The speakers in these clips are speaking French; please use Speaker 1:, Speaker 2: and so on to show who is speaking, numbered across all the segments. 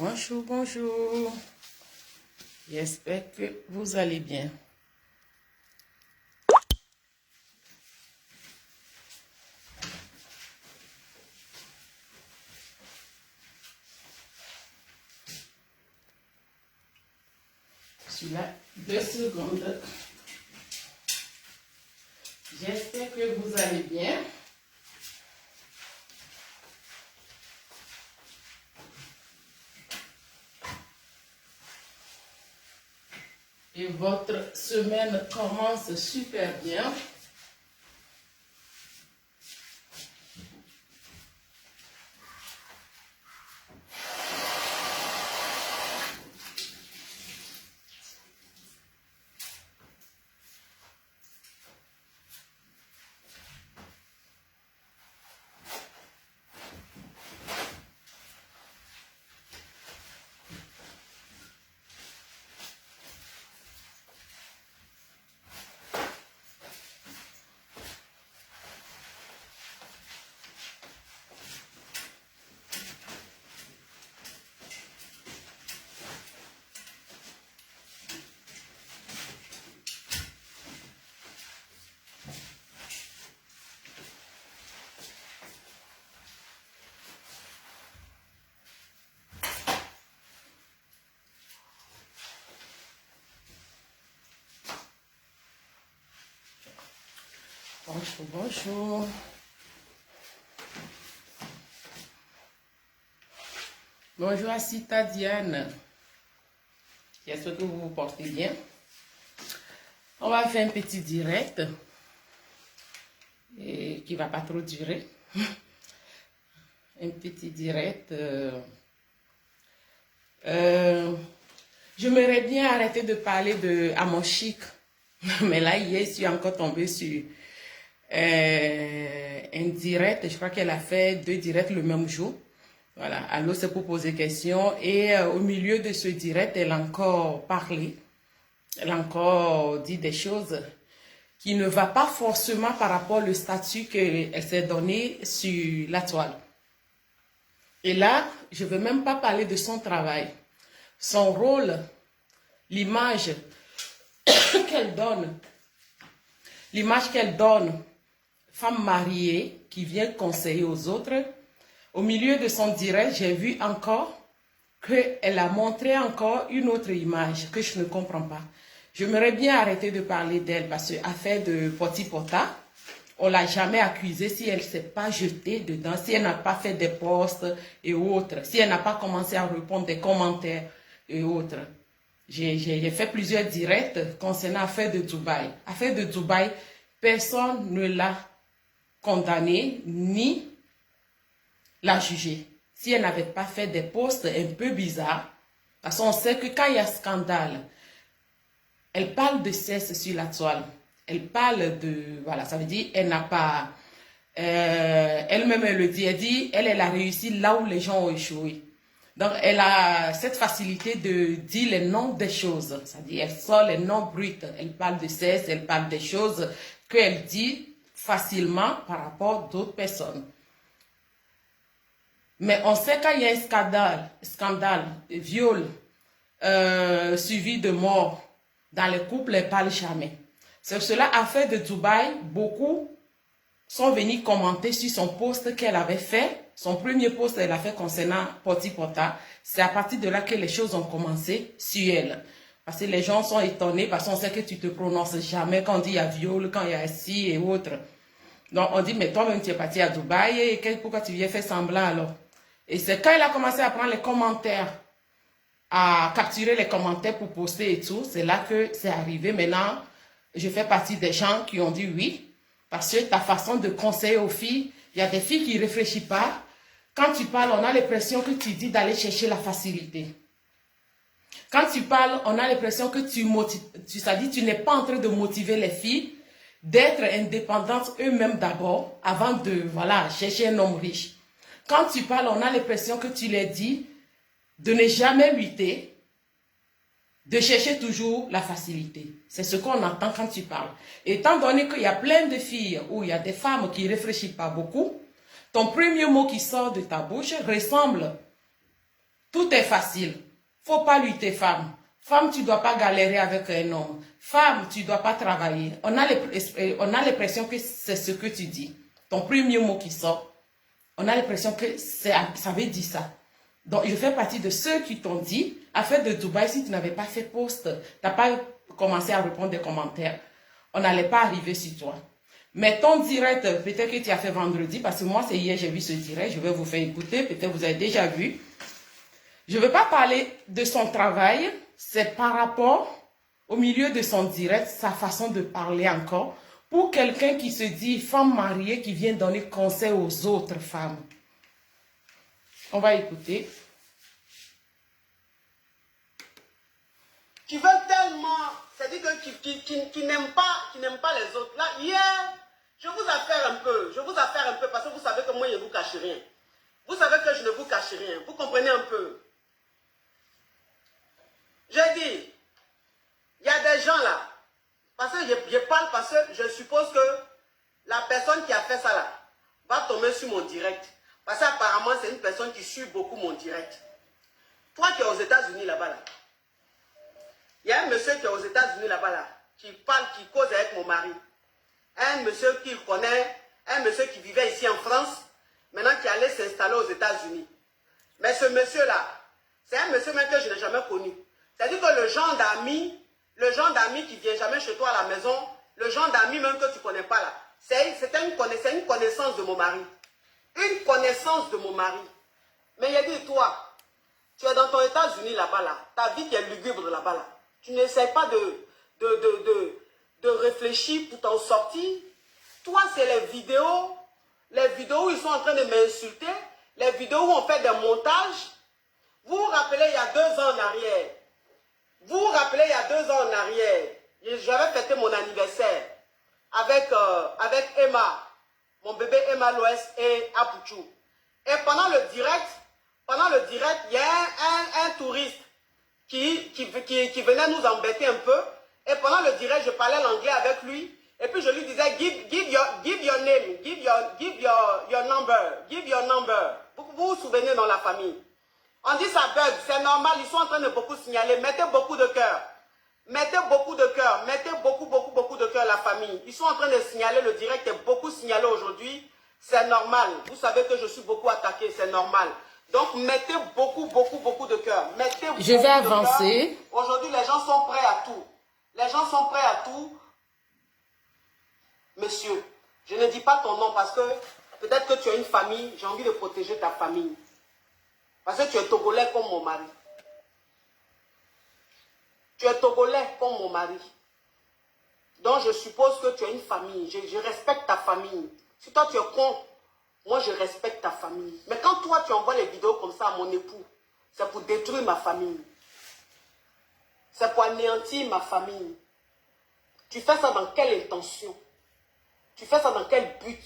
Speaker 1: Bonjour, bonjour. J'espère que vous allez bien. Je suis là 2 secondes. J'espère que vous allez bien. Et votre semaine commence super bien. Bonjour, bonjour. Bonjour à Sita Diane. J'espère que vous vous portez bien. On va faire un petit direct et qui ne va pas trop durer. Un petit direct. J'aimerais bien arrêter de parler de Amon Chic. Mais là, hier, je suis encore tombée sur un direct. Je crois qu'elle a fait 2 directs le même jour. Voilà, alors c'est pour poser question. Et au milieu de ce direct, elle a encore parlé. Elle a encore dit des choses qui ne va pas forcément par rapport au statut qu'elle s'est donné sur la toile. Et là, je ne veux même pas parler de son travail. Son rôle, l'image qu'elle donne. L'image qu'elle donne, femme mariée qui vient conseiller aux autres. Au milieu de son direct, j'ai vu encore qu'elle a montré encore une autre image que je ne comprends pas. J'aimerais bien arrêter de parler d'elle parce que affaire de poti-pota, on ne l'a jamais accusée si elle ne s'est pas jetée dedans, si elle n'a pas fait des posts et autres, si elle n'a pas commencé à répondre des commentaires et autres. J'ai fait plusieurs directs concernant l'affaire de Dubaï. L'affaire de Dubaï, personne ne l'a condamnée ni l'a jugée. Si elle n'avait pas fait des posts un peu bizarres, parce qu'on sait que quand il y a scandale, elle parle de sexe sur la toile. Elle parle de, voilà, ça veut dire, elle n'a pas, elle-même elle le dit, elle a réussi là où les gens ont échoué. Donc, elle a cette facilité de dire les noms des choses. C'est-à-dire, elle sort les noms bruts. Elle parle de sexe, elle parle des choses qu'elle dit facilement par rapport à d'autres personnes. Mais on sait qu'il y a un scandale, viol, suivi de mort dans les couples, elle ne parle jamais. C'est cela, affaire de Dubaï, beaucoup sont venus commenter sur son post qu'elle avait fait. Son premier post qu'elle a fait concernant poti-pota. C'est à partir de là que les choses ont commencé sur elle. Parce que les gens sont étonnés parce qu'on sait que tu ne te prononces jamais quand il y a viol, quand il y a ci et autres. Donc on dit, mais toi-même tu es parti à Dubaï et pourquoi tu viens faire semblant alors? Et c'est quand elle a commencé à prendre les commentaires, à capturer les commentaires pour poster et tout, c'est là que c'est arrivé. Maintenant, je fais partie des gens qui ont dit oui. Parce que ta façon de conseiller aux filles, il y a des filles qui ne réfléchissent pas. Quand tu parles, on a l'impression que tu dis d'aller chercher la facilité. Quand tu parles, on a l'impression que tu n'es pas en train de motiver les filles d'être indépendantes eux-mêmes d'abord, avant de chercher un homme riche. Quand tu parles, on a l'impression que tu leur dis de ne jamais lutter, de chercher toujours la facilité. C'est ce qu'on entend quand tu parles. Étant donné qu'il y a plein de filles ou il y a des femmes qui ne réfléchissent pas beaucoup, ton premier mot qui sort de ta bouche ressemble Tout est facile. Faut pas lutter, femme. Femme, tu dois pas galérer avec un homme. Femme, tu dois pas travailler. On a l'impression que c'est ce que tu dis. Ton premier mot qui sort, on a l'impression que ça veut dire ça. Donc, je fais partie de ceux qui t'ont dit, affaire de Dubaï, si tu n'avais pas fait post, tu n'as pas commencé à répondre des commentaires, on n'allait pas arriver sur toi. Mais ton direct, peut-être que tu as fait vendredi, parce que moi, c'est hier, j'ai vu ce direct, je vais vous faire écouter, peut-être vous avez déjà vu. Je ne veux pas parler de son travail, c'est par rapport au milieu de son direct, sa façon de parler encore, pour quelqu'un qui se dit femme mariée qui vient donner conseil aux autres femmes. On va écouter.
Speaker 2: Qui veut tellement, c'est-à-dire qui n'aime pas les autres. Là, hier, je vous affaire un peu, parce que vous savez que moi, je ne vous cache rien. Vous savez que je ne vous cache rien. Vous comprenez un peu. J'ai dit, il y a des gens là, parce que je parle parce que je suppose que la personne qui a fait ça là va tomber sur mon direct. Parce qu'apparemment, c'est une personne qui suit beaucoup mon direct. Toi qui es aux États-Unis là-bas là, il y a un monsieur qui est aux États-Unis là-bas là, qui parle, qui cause avec mon mari. Un monsieur qu'il connaît, un monsieur qui vivait ici en France, maintenant qui allait s'installer aux États-Unis. Mais ce monsieur-là, c'est un monsieur même que je n'ai jamais connu. C'est-à-dire que le genre d'amis qui vient jamais chez toi à la maison, le genre d'amis même que tu ne connais pas là, c'est une connaissance de mon mari. Une connaissance de mon mari. Mais il a dit, toi, tu es dans ton États-Unis là-bas là, ta vie qui est lugubre là-bas là. Tu n'essaies pas de réfléchir pour t'en sortir. Toi, c'est les vidéos où ils sont en train de m'insulter, les vidéos où on fait des montages. Vous vous rappelez il y a 2 ans en arrière, j'avais fêté mon anniversaire avec Emma, mon bébé Emma Loès et Apuchou. Et pendant le direct, il y a un touriste qui venait nous embêter un peu. Et pendant le direct, je parlais l'anglais avec lui. Et puis je lui disais, give your name, give your number. Vous vous souvenez dans la famille. On dit ça bug, c'est normal, ils sont en train de beaucoup signaler. Mettez beaucoup de cœur. Mettez beaucoup de cœur la famille. Ils sont en train de signaler, le direct est beaucoup signalé aujourd'hui. C'est normal. Vous savez que je suis beaucoup attaqué, c'est normal. Donc mettez beaucoup de cœur.
Speaker 1: Je vais avancer.
Speaker 2: Aujourd'hui, les gens sont prêts à tout. Les gens sont prêts à tout. Monsieur, je ne dis pas ton nom parce que peut-être que tu as une famille, j'ai envie de protéger ta famille. Parce que tu es togolais comme mon mari. Tu es togolais comme mon mari. Donc je suppose que tu as une famille. Je respecte ta famille. Si toi tu es con, moi je respecte ta famille. Mais quand toi tu envoies les vidéos comme ça à mon époux, c'est pour détruire ma famille. C'est pour anéantir ma famille. Tu fais ça dans quelle intention? Tu fais ça dans quel but?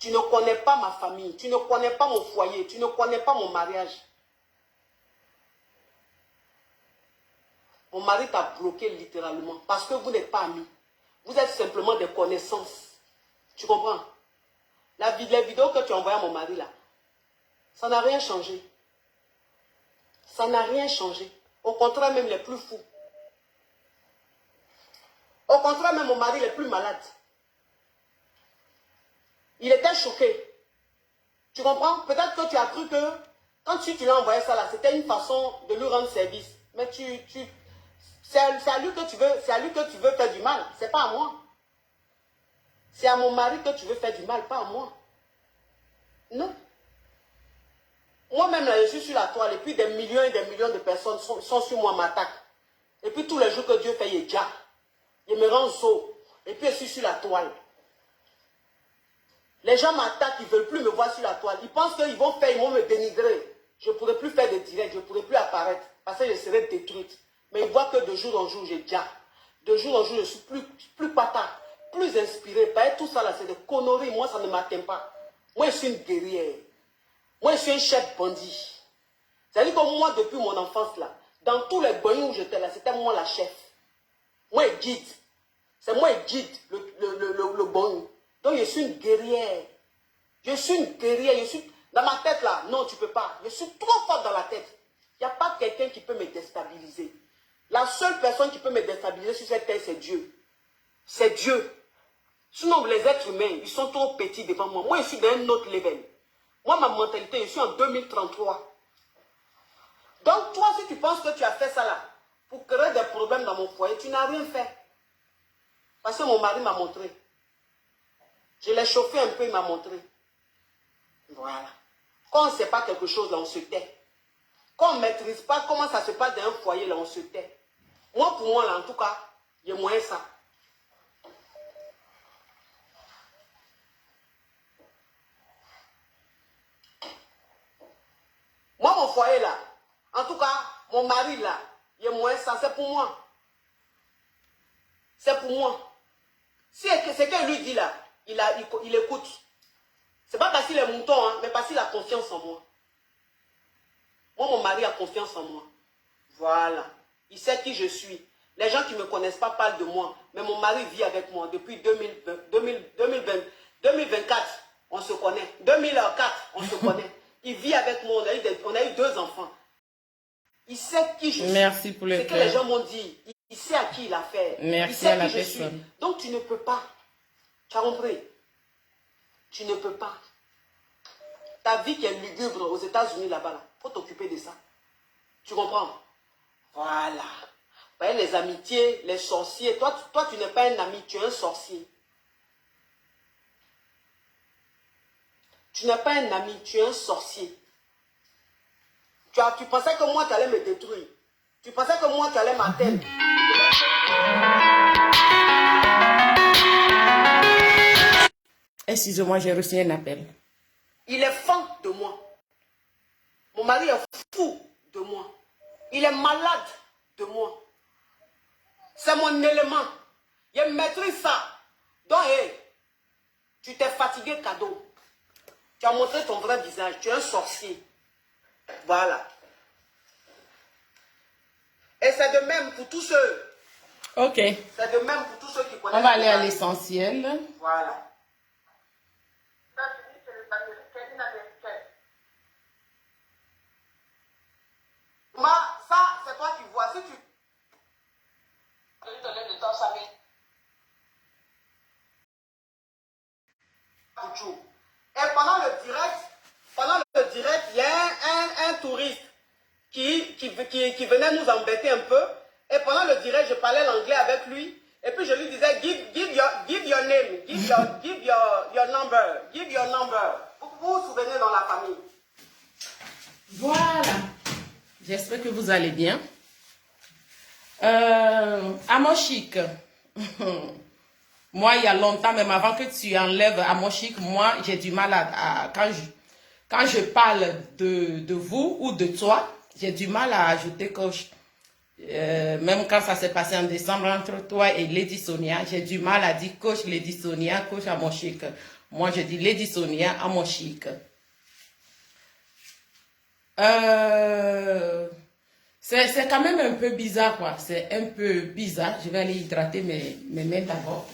Speaker 2: Tu ne connais pas ma famille, tu ne connais pas mon foyer, tu ne connais pas mon mariage. Mon mari t'a bloqué littéralement parce que vous n'êtes pas amis. Vous êtes simplement des connaissances. Tu comprends? Les vidéos que tu as envoyées à mon mari là, ça n'a rien changé. Ça n'a rien changé. Au contraire, même les plus fous. Au contraire, même mon mari les plus malades. Il était choqué. Tu comprends? Peut-être que tu as cru que quand tu lui as envoyé ça là, c'était une façon de lui rendre service. Mais c'est à lui que tu veux faire du mal. C'est pas à moi. C'est à mon mari que tu veux faire du mal, pas à moi. Non. Moi-même, là, je suis sur la toile et puis des millions et des millions de personnes sont sur moi, m'attaquent. Et puis tous les jours que Dieu fait, il est déjà. Il me rend saut. Et puis je suis sur la toile. Les gens m'attaquent, ils ne veulent plus me voir sur la toile. Ils pensent qu'ils vont me dénigrer. Je ne pourrai plus faire de direct, je ne pourrai plus apparaître. Parce que je serai détruite. Mais ils voient que de jour en jour, j'ai déjà. De jour en jour, je suis plus patate, plus inspiré. Parce que tout ça là, c'est des conneries. Moi, ça ne m'atteint pas. Moi, je suis une guerrière. Moi, je suis un chef bandit. C'est-à-dire que moi, depuis mon enfance là, dans tous les boyaux où j'étais là, c'était moi la chef. Moi, je guide. C'est moi qui guide le bon. Donc, je suis une guerrière. Je suis une guerrière. Dans ma tête là, non, tu ne peux pas. Je suis trop forte dans la tête. Il n'y a pas quelqu'un qui peut me déstabiliser. La seule personne qui peut me déstabiliser sur cette terre, c'est Dieu. C'est Dieu. Sinon, les êtres humains, ils sont trop petits devant moi. Moi, je suis dans un autre level. Moi, ma mentalité, je suis en 2033. Donc, toi, si tu penses que tu as fait ça là, pour créer des problèmes dans mon foyer, tu n'as rien fait. Parce que mon mari m'a montré. Je l'ai chauffé un peu, il m'a montré. Voilà. Quand on ne sait pas quelque chose, là, on se tait. Quand on ne maîtrise pas comment ça se passe dans un foyer, là, on se tait. Moi, pour moi, là, en tout cas, j'ai moins ça. Moi, mon foyer, là, en tout cas, mon mari, là, j'ai moins ça. C'est pour moi. C'est pour moi. Si c'est qu'elle lui dit, là, il écoute. C'est pas parce qu'il est mouton, hein, mais parce qu'il a confiance en moi. Moi, mon mari a confiance en moi. Voilà. Il sait qui je suis. Les gens qui ne me connaissent pas parlent de moi. Mais mon mari vit avec moi depuis 2024. On se connaît. 2004, on se connaît. Il vit avec moi. On a eu 2 enfants. Il sait qui je suis.
Speaker 1: Merci pour le
Speaker 2: C'est que les gens m'ont dit. Il sait à qui il a fait.
Speaker 1: Merci
Speaker 2: il sait
Speaker 1: à la
Speaker 2: qui je suis.
Speaker 1: personne.
Speaker 2: Donc, tu ne peux pas. Tu as compris? Tu ne peux pas. Ta vie qui est lugubre aux États-Unis là-bas, là, faut t'occuper de ça. Tu comprends? Voilà. Vous voyez, les amitiés, les sorciers. Toi, tu n'es pas un ami, tu es un sorcier. Tu n'es pas un ami, tu es un sorcier. Tu pensais que moi, tu allais me détruire. Tu pensais que moi, tu allais m'atteindre.
Speaker 1: Excusez-moi, j'ai reçu un appel.
Speaker 2: Il est fan de moi. Mon mari est fou de moi. Il est malade de moi. C'est mon élément. Je maîtrise ça. Donc, hey, tu t'es fatigué, cadeau. Tu as montré ton vrai visage. Tu es un sorcier. Voilà. Et c'est de même pour tous ceux.
Speaker 1: Ok.
Speaker 2: C'est de même pour tous ceux qui connaissent.
Speaker 1: On va aller à l'essentiel.
Speaker 2: Voilà. Ça, c'est toi qui vois. Si tu... Je te donne le temps, ça met. Et pendant le direct, il y a un touriste qui venait nous embêter un peu. Et pendant le direct, je parlais l'anglais avec lui. Et puis je lui disais, give your name, give your number, give your number. Vous vous souvenez dans la famille.
Speaker 1: Voilà. J'espère que vous allez bien. Amoshik. Moi, il y a longtemps, même avant que tu enlèves Amoshik, moi, j'ai du mal à quand je parle de vous ou de toi, j'ai du mal à ajouter coach. Même quand ça s'est passé en décembre entre toi et Lady Sonia, j'ai du mal à dire coach Lady Sonia, coach Amoshik. Moi, je dis Lady Sonia Amoshik. C'est quand même un peu bizarre, quoi. C'est un peu bizarre. Je vais aller hydrater mes mains d'abord.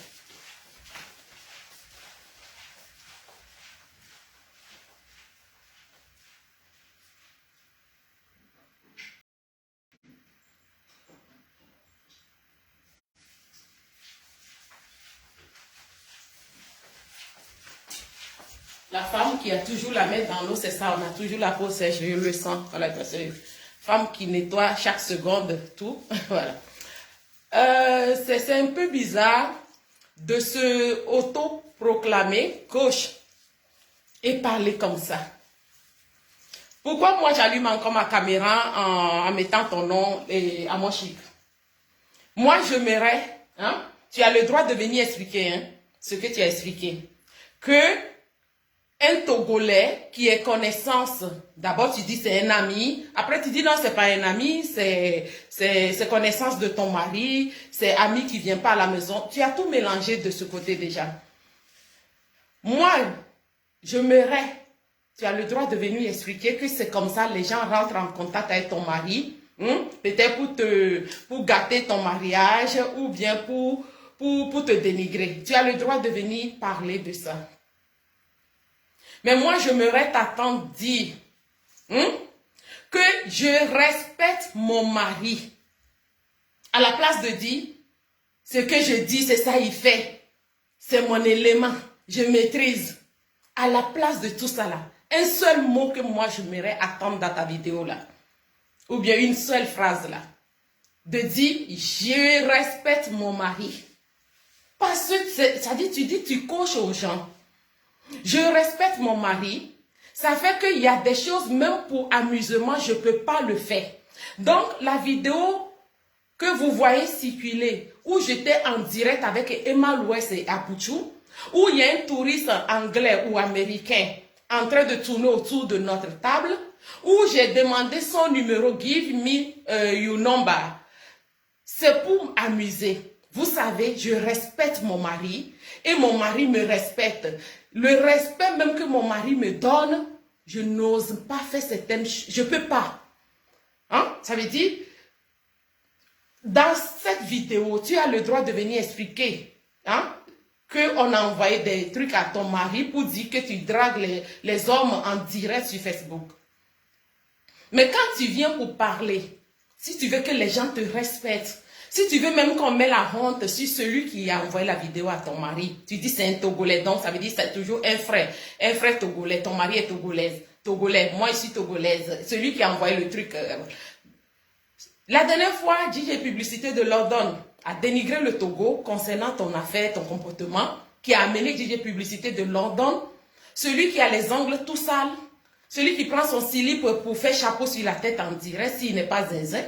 Speaker 1: La femme qui a toujours la main dans l'eau, c'est ça, on a toujours la peau sèche, je le sens. Voilà, c'est une femme qui nettoie chaque seconde tout. Voilà. C'est un peu bizarre de se auto-proclamer coach et parler comme ça. Pourquoi moi j'allume encore ma caméra en mettant ton nom à mon chic? Moi je m'aimerais, hein, tu as le droit de venir expliquer hein, ce que tu as expliqué. Que un Togolais qui est connaissance, d'abord tu dis c'est un ami, après tu dis non c'est pas un ami, c'est connaissance de ton mari, c'est ami qui vient pas à la maison, tu as tout mélangé de ce côté déjà. Moi, je m'aimerais, tu as le droit de venir expliquer que c'est comme ça, les gens rentrent en contact avec ton mari, peut-être pour gâter ton mariage ou bien pour te dénigrer. Tu as le droit de venir parler de ça. Mais moi, je m'aurais t'attendre dire que je respecte mon mari. À la place de dire, ce que je dis, c'est ça, il fait. C'est mon élément. Je maîtrise. À la place de tout ça là, un seul mot que moi je m'aimerais attendre dans ta vidéo là. Ou bien une seule phrase là. De dire, je respecte mon mari. Parce que, ça dit, tu dis, tu coaches aux gens. Je respecte mon mari. Ça fait qu'il y a des choses, même pour amusement, je ne peux pas le faire. Donc, la vidéo que vous voyez circuler, où j'étais en direct avec Emma Louès et Apuchou, où il y a un touriste anglais ou américain en train de tourner autour de notre table, où j'ai demandé son numéro, give me your number. C'est pour m'amuser. Vous savez, je respecte mon mari et mon mari me respecte. Le respect même que mon mari me donne, je n'ose pas faire certaines choses. Je ne peux pas. Hein? Ça veut dire, dans cette vidéo, tu as le droit de venir expliquer hein, qu'on a envoyé des trucs à ton mari pour dire que tu dragues les hommes en direct sur Facebook. Mais quand tu viens pour parler, si tu veux que les gens te respectent, si tu veux même qu'on met la honte sur celui qui a envoyé la vidéo à ton mari, tu dis c'est un Togolais, donc ça veut dire c'est toujours un frère Togolais, ton mari est Togolais, moi je suis Togolaise, celui qui a envoyé le truc. La dernière fois, DJ Publicité de London a dénigré le Togo concernant ton affaire, ton comportement, qui a amené DJ Publicité de London, celui qui a les ongles tout sales, celui qui prend son slip pour faire chapeau sur la tête en direct s'il n'est pas zinzin.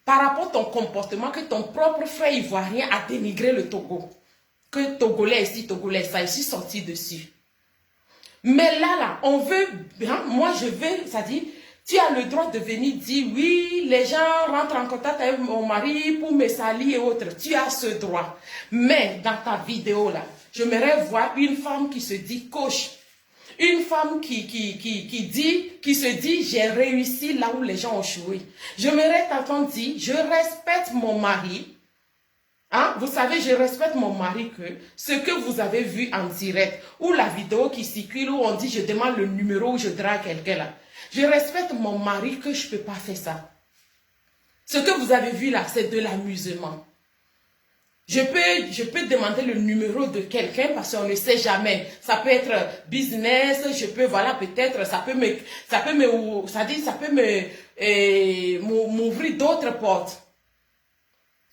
Speaker 1: Par rapport à ton comportement, que ton propre frère ivoirien a dénigré le Togo. Que Togolais ici, Togolais ça, ici sorti dessus. Mais là, on veut, hein, moi je veux, ça dit, tu as le droit de venir dire, oui, les gens rentrent en contact avec mon mari pour me salir et autres. Tu as ce droit. Mais dans ta vidéo là, j'aimerais voir une femme qui se dit coach. Une femme qui se dit, j'ai réussi là où les gens ont échoué. J'aimerais t'entendre dire, je respecte mon mari. Hein? Vous savez, je respecte mon mari que ce que vous avez vu en direct, ou la vidéo qui circule, où on dit, je demande le numéro, où je drague quelqu'un là. Je respecte mon mari que je ne peux pas faire ça. Ce que vous avez vu là, c'est de l'amusement. Je peux demander le numéro de quelqu'un parce qu'on ne sait jamais. Ça peut être business, je peux, voilà, peut-être, ça peut m'ouvrir d'autres portes.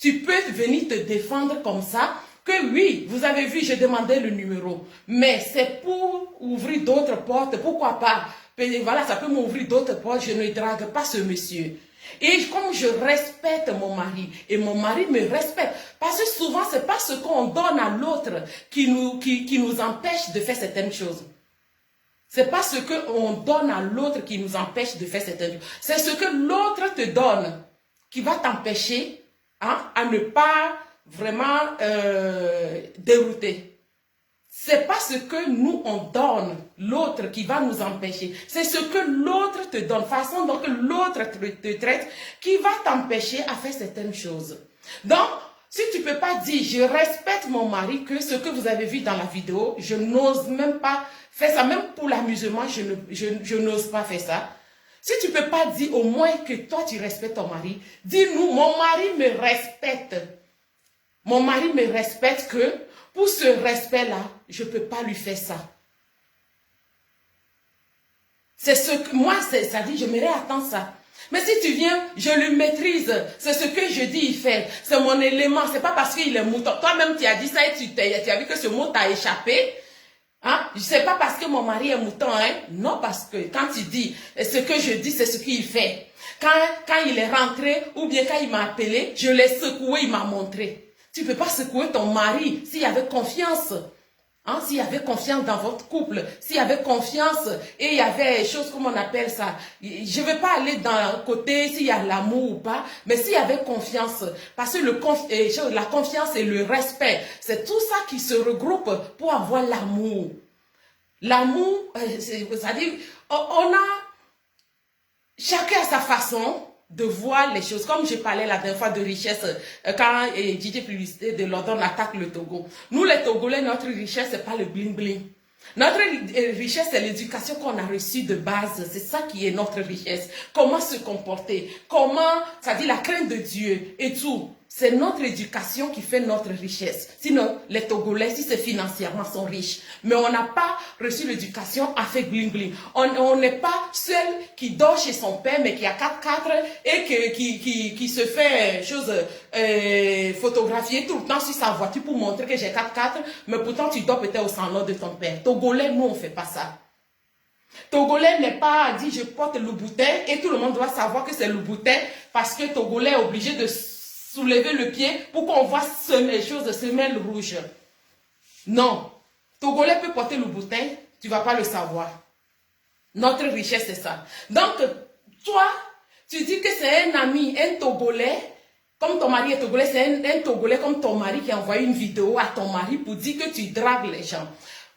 Speaker 1: Tu peux venir te défendre comme ça, que oui, vous avez vu, j'ai demandé le numéro. Mais c'est pour ouvrir d'autres portes, pourquoi pas? Voilà, ça peut m'ouvrir d'autres portes, je ne drague pas ce monsieur. Et comme je respecte mon mari, et mon mari me respecte, parce que souvent, ce n'est pas ce qu'on donne à l'autre qui nous empêche de faire certaines choses. Ce n'est pas ce qu'on donne à l'autre qui nous empêche de faire certaines choses. C'est ce que l'autre te donne qui va t'empêcher hein, à ne pas vraiment dérouter. Ce n'est pas ce que nous on donne l'autre qui va nous empêcher. C'est ce que l'autre te donne, façon dont l'autre te traite, qui va t'empêcher à faire certaines choses. Donc, si tu ne peux pas dire, je respecte mon mari, que ce que vous avez vu dans la vidéo, je n'ose même pas faire ça, même pour l'amusement, je n'ose pas faire ça. Si tu ne peux pas dire au moins que toi tu respectes ton mari, dis-nous, mon mari me respecte. Mon mari me respecte que, pour ce respect-là, je ne peux pas lui faire ça. C'est ce que moi, ça dit, j'aimerais attendre ça. Mais si tu viens, je le maîtrise. C'est ce que je dis, il fait. C'est mon élément. C'est pas parce qu'il est mouton. Toi-même, tu as dit ça et tu as vu que ce mot t'a échappé. Hein? C'est pas parce que mon mari est mouton. Hein? Non, parce que quand tu dis, ce que je dis, c'est ce qu'il fait. Quand il est rentré, ou bien quand il m'a appelé, je l'ai secoué, il m'a montré. Tu ne peux pas secouer ton mari s'il y avait confiance. Hein? S'il y avait confiance dans votre couple, s'il y avait confiance et il y avait des choses comme on appelle ça. Je ne vais pas aller dans le côté s'il y a l'amour ou pas, mais s'il y avait confiance. Parce que la confiance et le respect, c'est tout ça qui se regroupe pour avoir l'amour. L'amour, c'est-à-dire, on a chacun à sa façon de voir les choses. Comme je parlais la dernière fois de richesse, quand DJ Publicité de London attaque le Togo. Nous, les Togolais, notre richesse, ce n'est pas le bling-bling. Notre richesse, c'est l'éducation qu'on a reçue de base. C'est ça qui est notre richesse. Comment se comporter, comment, ça dit la crainte de Dieu et tout. C'est notre éducation qui fait notre richesse. Sinon, les Togolais, si c'est financièrement, sont riches. Mais on n'a pas reçu l'éducation à fait bling bling. On n'est pas seul qui dort chez son père, mais qui a 4x4 et qui se fait photographier tout le temps sur sa voiture pour montrer que j'ai 4x4, mais pourtant tu dors peut-être au salon de ton père. Togolais, nous, on ne fait pas ça. Togolais n'est pas dit je porte le boutin et tout le monde doit savoir que c'est le boutin parce que Togolais est obligé de soulever le pied pour qu'on voit les choses de semelle rouge. Non. Togolais peut porter le boutin, tu ne vas pas le savoir. Notre richesse, c'est ça. Donc, toi, tu dis que c'est un ami, un Togolais, comme ton mari est Togolais, c'est un Togolais comme ton mari qui a envoyé une vidéo à ton mari pour dire que tu dragues les gens.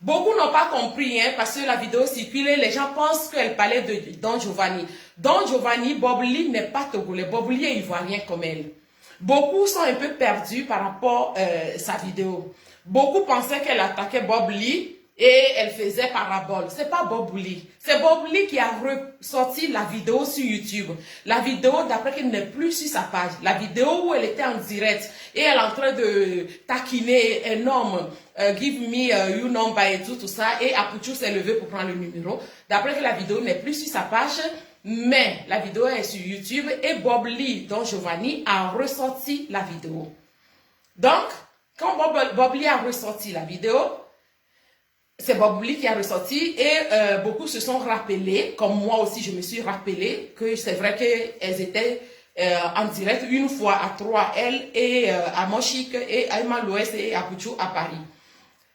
Speaker 1: Beaucoup n'ont pas compris, hein, parce que la vidéo circulait, les gens pensent qu'elle parlait de Don Giovanni. Don Giovanni, Bob Lee n'est pas Togolais, Bob Lee est ivoirien comme elle. Beaucoup sont un peu perdus par rapport à sa vidéo. Beaucoup pensaient qu'elle attaquait Bob Lee et elle faisait parabole. C'est pas Bob Lee. C'est Bob Lee qui a ressorti la vidéo sur YouTube. La vidéo d'après qu'elle n'est plus sur sa page. La vidéo où elle était en direct et elle est en train de taquiner un homme. Give me your number et tout ça. Et Apuchou s'est levé pour prendre le numéro. D'après que la vidéo n'est plus sur sa page. Mais la vidéo est sur YouTube et Bob Lee, Don Giovanni, a ressorti la vidéo. Donc, quand Bob Lee a ressorti la vidéo, c'est Bob Lee qui a ressorti et beaucoup se sont rappelés, comme moi aussi je me suis rappelé, que c'est vrai qu'elles étaient en direct une fois à 3, elle et à Mochik et à Emma l'Ouest et à Puchou à Paris.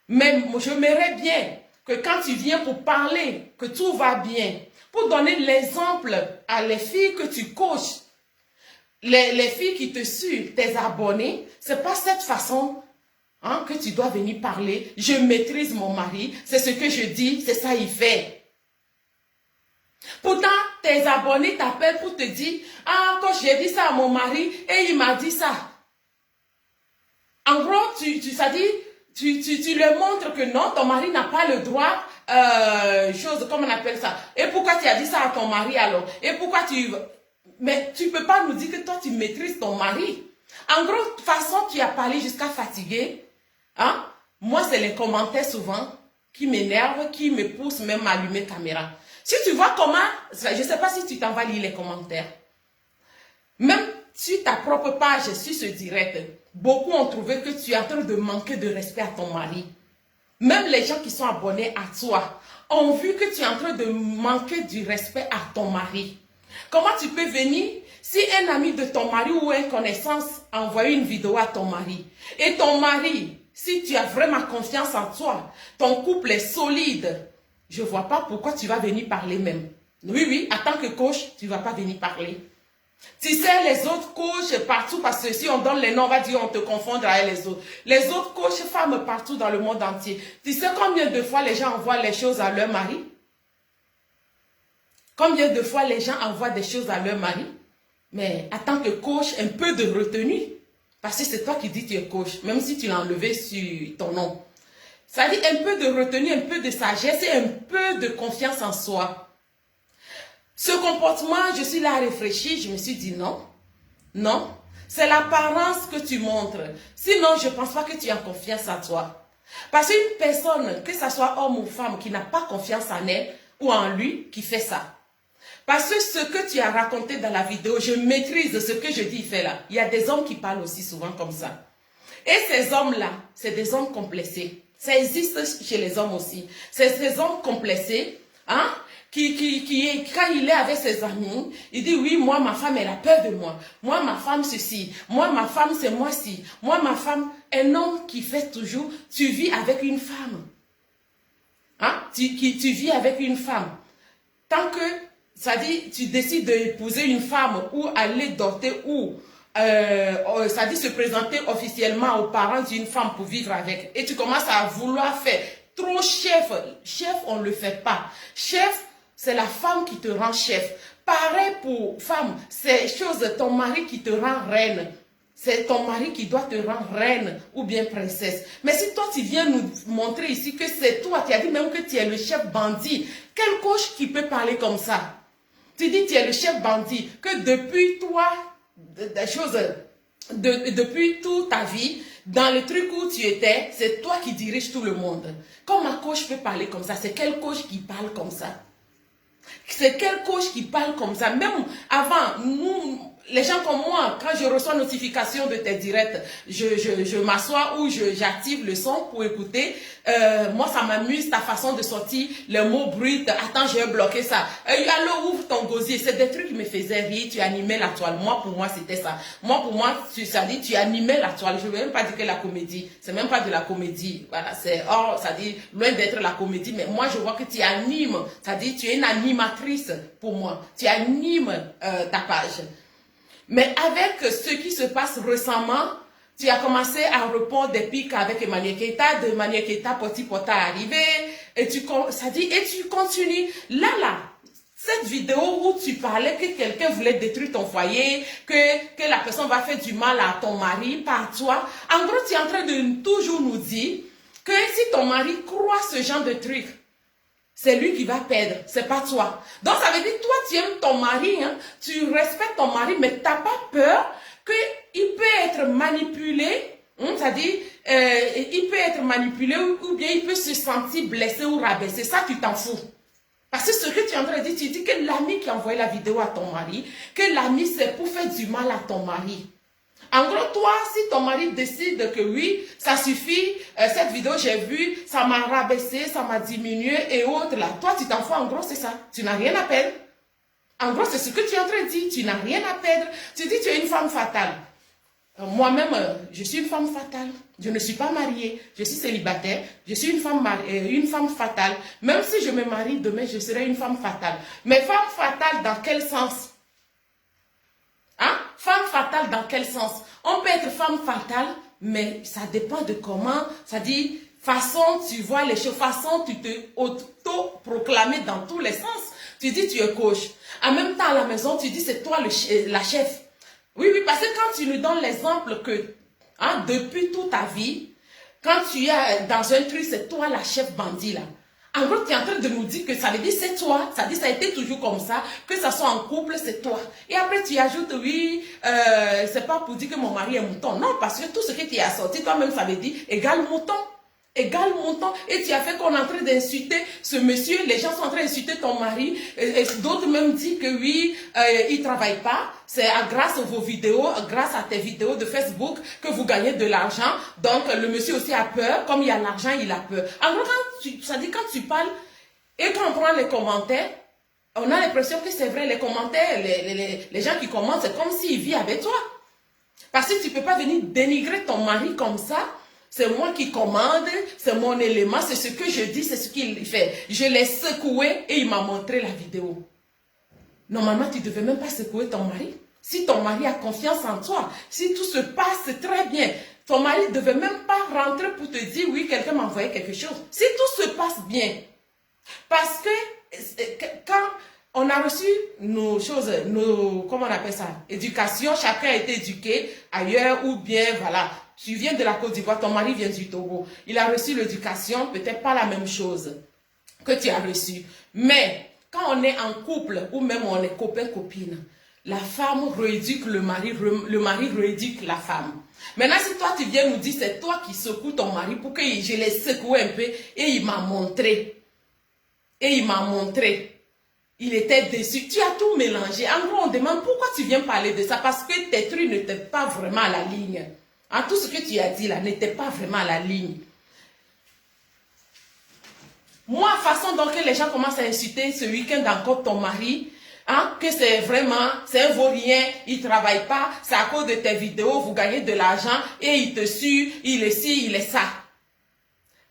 Speaker 1: Mais je m'aimerais bien que quand tu viens pour parler, que tout va bien, pour donner l'exemple à les filles que tu coaches, les filles qui te suivent, tes abonnés, c'est pas cette façon que tu dois venir parler. Je maîtrise mon mari, c'est ce que je dis, c'est ça il fait. Pourtant, tes abonnés t'appellent pour te dire, ah, quand j'ai dit ça à mon mari, et il m'a dit ça. En gros, tu leur montres que non, ton mari n'a pas le droit, comment on appelle ça. Et pourquoi tu as dit ça à ton mari alors? Et pourquoi mais tu ne peux pas nous dire que toi tu maîtrises ton mari. En gros, de toute façon, tu as parlé jusqu'à fatiguer. Hein? Moi, c'est les commentaires souvent qui m'énervent, qui me poussent même à allumer caméra. Si tu vois comment, je ne sais pas si tu t'en vas lire les commentaires. Même sur ta propre page, sur ce direct, beaucoup ont trouvé que tu es en train de manquer de respect à ton mari. Même les gens qui sont abonnés à toi ont vu que tu es en train de manquer du respect à ton mari. Comment tu peux venir si un ami de ton mari ou une connaissance envoie une vidéo à ton mari et ton mari, si tu as vraiment confiance en toi, ton couple est solide, je ne vois pas pourquoi tu vas venir parler même. Oui, en tant que coach, tu ne vas pas venir parler. Tu sais, les autres coachs partout, parce que si on donne les noms, on va dire on te confondra avec les autres. Les autres coachs femmes partout dans le monde entier. Tu sais combien de fois les gens envoient les choses à leur mari? Combien de fois les gens envoient des choses à leur mari? Mais en tant que coach, un peu de retenue. Parce que c'est toi qui dis que tu es coach, même si tu l'as enlevé sur ton nom. Ça dit un peu de retenue, un peu de sagesse et un peu de confiance en soi. Ce comportement, je suis là à réfléchir, je me suis dit non. Non, c'est l'apparence que tu montres. Sinon, je ne pense pas que tu as confiance en toi. Parce qu'une personne, que ce soit homme ou femme, qui n'a pas confiance en elle ou en lui, qui fait ça. Parce que ce que tu as raconté dans la vidéo, je maîtrise ce que je dis, il fait là. Il y a des hommes qui parlent aussi souvent comme ça. Et ces hommes-là, c'est des hommes complexés. Ça existe chez les hommes aussi. C'est ces hommes complexés, hein, quand il est avec ses amis, il dit oui, moi, ma femme, elle a peur de moi. Moi, ma femme, ceci. Moi, ma femme, c'est moi-ci. Moi, ma femme, un homme qui fait toujours, tu vis avec une femme. Hein? Tu vis avec une femme. Tant que, ça dit, tu décides d'épouser une femme ou aller doter ou, ça dit se présenter officiellement aux parents d'une femme pour vivre avec. Et tu commences à vouloir faire trop chef. Chef, on ne le fait pas. Chef, c'est la femme qui te rend chef. Pareil pour femme, c'est chose ton mari qui te rend reine. C'est ton mari qui doit te rendre reine ou bien princesse. Mais si toi, tu viens nous montrer ici que c'est toi, tu as dit même que tu es le chef bandit, quel coach qui peut parler comme ça? Tu dis tu es le chef bandit, que depuis toi, des choses, depuis toute ta vie, dans le truc où tu étais, c'est toi qui diriges tout le monde. Comme un coach peut parler comme ça, c'est quel coach qui parle comme ça? C'est quel coach qui parle comme ça? Même avant, nous, les gens comme moi, quand je reçois notification de tes directs, je m'assois ou j'active le son pour écouter. Moi, ça m'amuse ta façon de sortir les mots bruts. Attends, j'ai bloqué ça. Allô, ouvre ton gosier. C'est des trucs qui me faisaient rire. Tu animais la toile. Moi, pour moi, c'était ça. Moi, pour moi, ça dit, tu animais la toile. Je ne veux même pas dire que la comédie. C'est même pas de la comédie. Voilà, c'est hors, ça dit, loin d'être la comédie. Mais moi, je vois que tu animes. Ça dit, tu es une animatrice pour moi. Tu animes ta page. Mais avec ce qui se passe récemment, tu as commencé à répondre des pics avec Emmanuel Keita, de Emmanuel Keita, Poti Pota arrivé, et tu continues. Là, cette vidéo où tu parlais que quelqu'un voulait détruire ton foyer, que la personne va faire du mal à ton mari par toi, en gros, tu es en train de toujours nous dire que si ton mari croit ce genre de truc, c'est lui qui va perdre, c'est pas toi. Donc ça veut dire, toi tu aimes ton mari, hein, tu respectes ton mari, mais tu n'as pas peur qu'il peut être manipulé, c'est-à-dire, il peut être manipulé ou bien il peut se sentir blessé ou rabaissé. Ça, tu t'en fous. Parce que ce que tu es en train de dire, tu dis que l'ami qui a envoyé la vidéo à ton mari, que l'ami c'est pour faire du mal à ton mari. En gros, toi, si ton mari décide que oui, ça suffit, cette vidéo j'ai vu, ça m'a rabaissé, ça m'a diminué et autres là. Toi, tu t'en fous, en gros, c'est ça. Tu n'as rien à perdre. En gros, c'est ce que tu es en train de dire. Tu n'as rien à perdre. Tu dis tu es une femme fatale. Moi-même, je suis une femme fatale. Je ne suis pas mariée. Je suis célibataire. Je suis une femme fatale. Même si je me marie demain, je serai une femme fatale. Mais femme fatale dans quel sens? Hein? Femme fatale dans quel sens? On peut être femme fatale, mais ça dépend de comment, ça dit, façon tu vois les choses, façon tu te auto-proclamer dans tous les sens. Tu dis tu es coach. En même temps à la maison, tu dis c'est toi la chef. Oui, parce que quand tu nous donnes l'exemple que, hein, depuis toute ta vie, quand tu es dans un truc, c'est toi la chef bandit là. En gros, tu es en train de nous dire que ça veut dire c'est toi, ça dit ça a été toujours comme ça, que ça soit en couple, c'est toi. Et après, tu ajoutes, oui, c'est pas pour dire que mon mari est mouton. Non, parce que tout ce que tu as sorti, toi-même, ça veut dire égal mouton. Égal montant, et tu as fait qu'on est en train d'insulter ce monsieur, les gens sont en train d'insulter ton mari, et d'autres même disent que oui, il ne travaille pas, c'est grâce à vos vidéos, grâce à tes vidéos de Facebook que vous gagnez de l'argent, donc le monsieur aussi a peur, comme il y a l'argent, il a peur. En gros, quand tu parles, et quand on prend les commentaires, on a l'impression que c'est vrai, les commentaires, les gens qui commentent, c'est comme s'ils vivent avec toi. Parce que tu ne peux pas venir dénigrer ton mari comme ça. C'est moi qui commande, c'est mon élément, c'est ce que je dis, c'est ce qu'il fait. Je l'ai secoué et il m'a montré la vidéo. Normalement, tu ne devais même pas secouer ton mari. Si ton mari a confiance en toi, si tout se passe très bien, ton mari ne devait même pas rentrer pour te dire, oui, quelqu'un m'a envoyé quelque chose. Si tout se passe bien. Parce que quand on a reçu nos choses, comment on appelle ça, éducation, chacun a été éduqué ailleurs ou bien, voilà. Tu viens de la Côte d'Ivoire, ton mari vient du Togo. Il a reçu l'éducation, peut-être pas la même chose que tu as reçu. Mais quand on est en couple ou même on est copain-copine, la femme rééduque le mari rééduque la femme. Maintenant, si toi tu viens nous dire c'est toi qui secoues ton mari pour que je l'ai secoué un peu et il m'a montré. Il était déçu. Tu as tout mélangé. En gros, on demande pourquoi tu viens parler de ça. Parce que tes trucs n'étaient pas vraiment à la ligne. Hein, tout ce que tu as dit là n'était pas vraiment à la ligne. Moi, façon dont les gens commencent à insulter ce week-end encore ton mari, hein, que c'est vraiment, c'est un vaurien, il ne travaille pas, c'est à cause de tes vidéos, vous gagnez de l'argent et il te suit, il est ci, il est ça.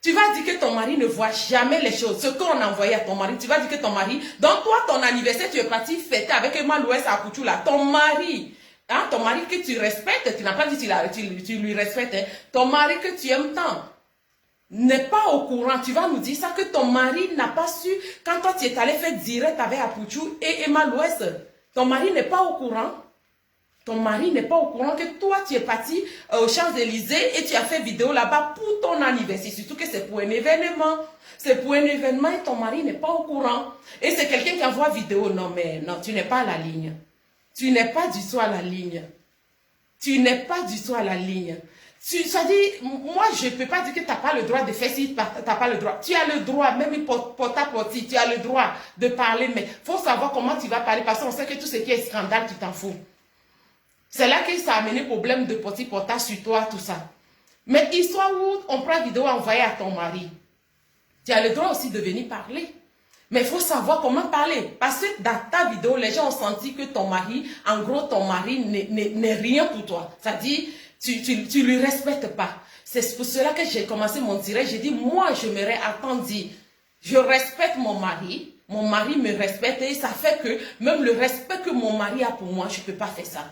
Speaker 1: Tu vas dire que ton mari ne voit jamais les choses. Ce qu'on a envoyé à ton mari, tu vas dire que ton mari, donc toi, ton anniversaire, tu es parti fêter avec Emma Louès à Kouchoula, ton mari. Hein, ton mari que tu respectes, tu n'as pas dit que tu lui respectes, hein. Ton mari que tu aimes tant n'est pas au courant. Tu vas nous dire ça, que ton mari n'a pas su quand toi tu es allé faire direct avec Apouchou et Emma Louès. Ton mari n'est pas au courant. Ton mari n'est pas au courant que toi, tu es parti aux Champs-Élysées et tu as fait vidéo là-bas pour ton anniversaire. Surtout que c'est pour un événement. C'est pour un événement et ton mari n'est pas au courant. Et c'est quelqu'un qui envoie vidéo. Non, mais non, tu n'es pas à la ligne. Tu n'es pas du tout à la ligne. Tu n'es pas du tout à la ligne. Ça dit, moi, je ne peux pas dire que tu n'as pas le droit de faire si tu n'as pas le droit. Tu as le droit, même porte à porte, tu as le droit de parler, mais il faut savoir comment tu vas parler parce qu'on sait que tout ce qui est scandale, tu t'en fous. C'est là que ça a amené problème de portage sur toi, tout ça. Mais histoire où on prend vidéo envoyée à ton mari, tu as le droit aussi de venir parler. Mais il faut savoir comment parler. Parce que dans ta vidéo, les gens ont senti que ton mari, en gros, ton mari n'est rien pour toi. C'est-à-dire, tu lui respectes pas. C'est pour cela que j'ai commencé mon direct. J'ai dit, moi, je m'aurais attendu. Je respecte mon mari me respecte et ça fait que même le respect que mon mari a pour moi, je ne peux pas faire ça.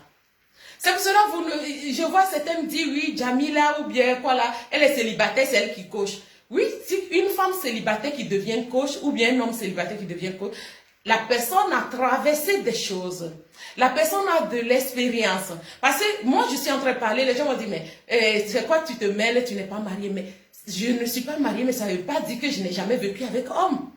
Speaker 1: C'est pour cela que je vois certains me dire, oui, Jamila ou bien quoi là, elle est célibataire, c'est elle qui coach. Oui, si une femme célibataire qui devient coach ou bien un homme célibataire qui devient coach, la personne a traversé des choses. La personne a de l'expérience. Parce que moi, je suis en train de parler, les gens vont dire, mais c'est quoi que tu te mêles, tu n'es pas mariée. Mais je ne suis pas mariée, mais ça ne veut pas dire que je n'ai jamais vécu avec homme.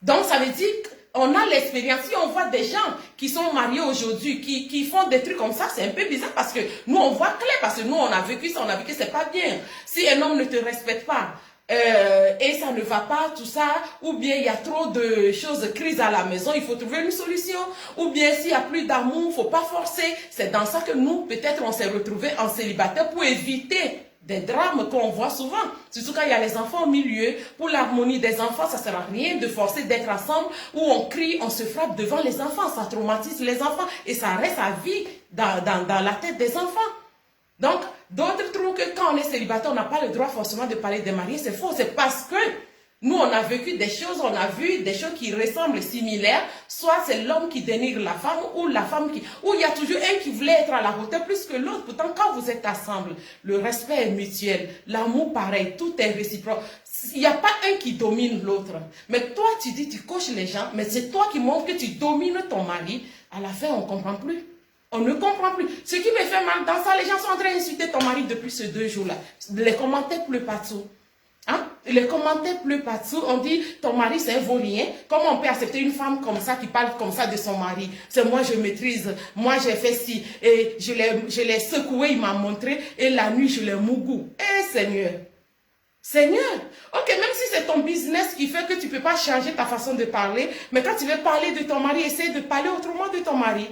Speaker 1: Donc, ça veut dire qu'on a l'expérience. Si on voit des gens qui sont mariés aujourd'hui, qui font des trucs comme ça, c'est un peu bizarre parce que nous, on voit clair, parce que nous, on a vécu ça, on a vécu, c'est pas bien. Si un homme ne te respecte pas, et ça ne va pas, tout ça, ou bien il y a trop de choses crises à la maison, il faut trouver une solution, ou bien s'il n'y a plus d'amour, il ne faut pas forcer. C'est dans ça que nous, peut-être, on s'est retrouvés en célibataire pour éviter des drames qu'on voit souvent, surtout quand il y a les enfants au milieu. Pour l'harmonie des enfants, ça ne sert à rien de forcer d'être ensemble où on crie, on se frappe devant les enfants, ça traumatise les enfants et ça reste à vie dans la tête des enfants. Donc, d'autres trouvent que quand on est célibataire, on n'a pas le droit forcément de parler des mariés, c'est faux, c'est parce que nous, on a vécu des choses, on a vu des choses qui ressemblent similaires, soit c'est l'homme qui dénigre la femme ou la femme qui... Ou il y a toujours un qui voulait être à la hauteur plus que l'autre. Pourtant, quand vous êtes ensemble, le respect est mutuel, l'amour pareil, tout est réciproque. Il n'y a pas un qui domine l'autre. Mais toi, tu dis, tu coaches les gens, mais c'est toi qui montres que tu domines ton mari. À la fin, on ne comprend plus. On ne comprend plus. Ce qui me fait mal dans ça, les gens sont en train d'insulter ton mari depuis ces 2 jours-là. Les commentaires pleuvent partout. Hein? Les commentaires pleuvent partout. On dit, ton mari c'est un vaurien. Comment on peut accepter une femme comme ça qui parle comme ça de son mari? C'est moi je maîtrise, moi j'ai fait ci. Et je l'ai secoué, il m'a montré. Et la nuit je l'ai mougou. Eh Seigneur. Seigneur. Ok, même si c'est ton business qui fait que tu ne peux pas changer ta façon de parler. Mais quand tu veux parler de ton mari, essaie de parler autrement de ton mari.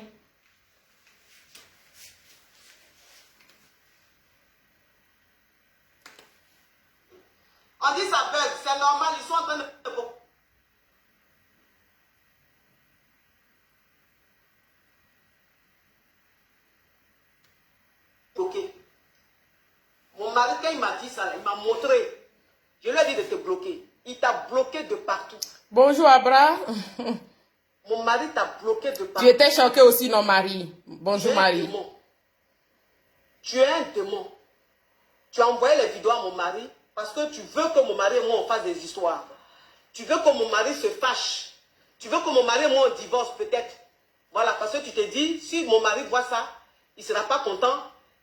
Speaker 2: On dit ça bug, c'est normal, ils sont en train de... Ok. Mon mari, quand il m'a dit ça, il m'a montré. Je lui ai dit de te bloquer. Il t'a bloqué de partout.
Speaker 1: Bonjour Abra.
Speaker 2: Mon mari t'a bloqué de partout.
Speaker 1: Tu étais choqué aussi, non, Marie? Bonjour, Marie.
Speaker 2: Tu es un démon. Tu as envoyé les vidéos à mon mari parce que tu veux que mon mari et moi on fasse des histoires. Tu veux que mon mari se fâche. Tu veux que mon mari et moi on divorce peut-être. Voilà, parce que tu te dis, si mon mari voit ça, il ne sera pas content,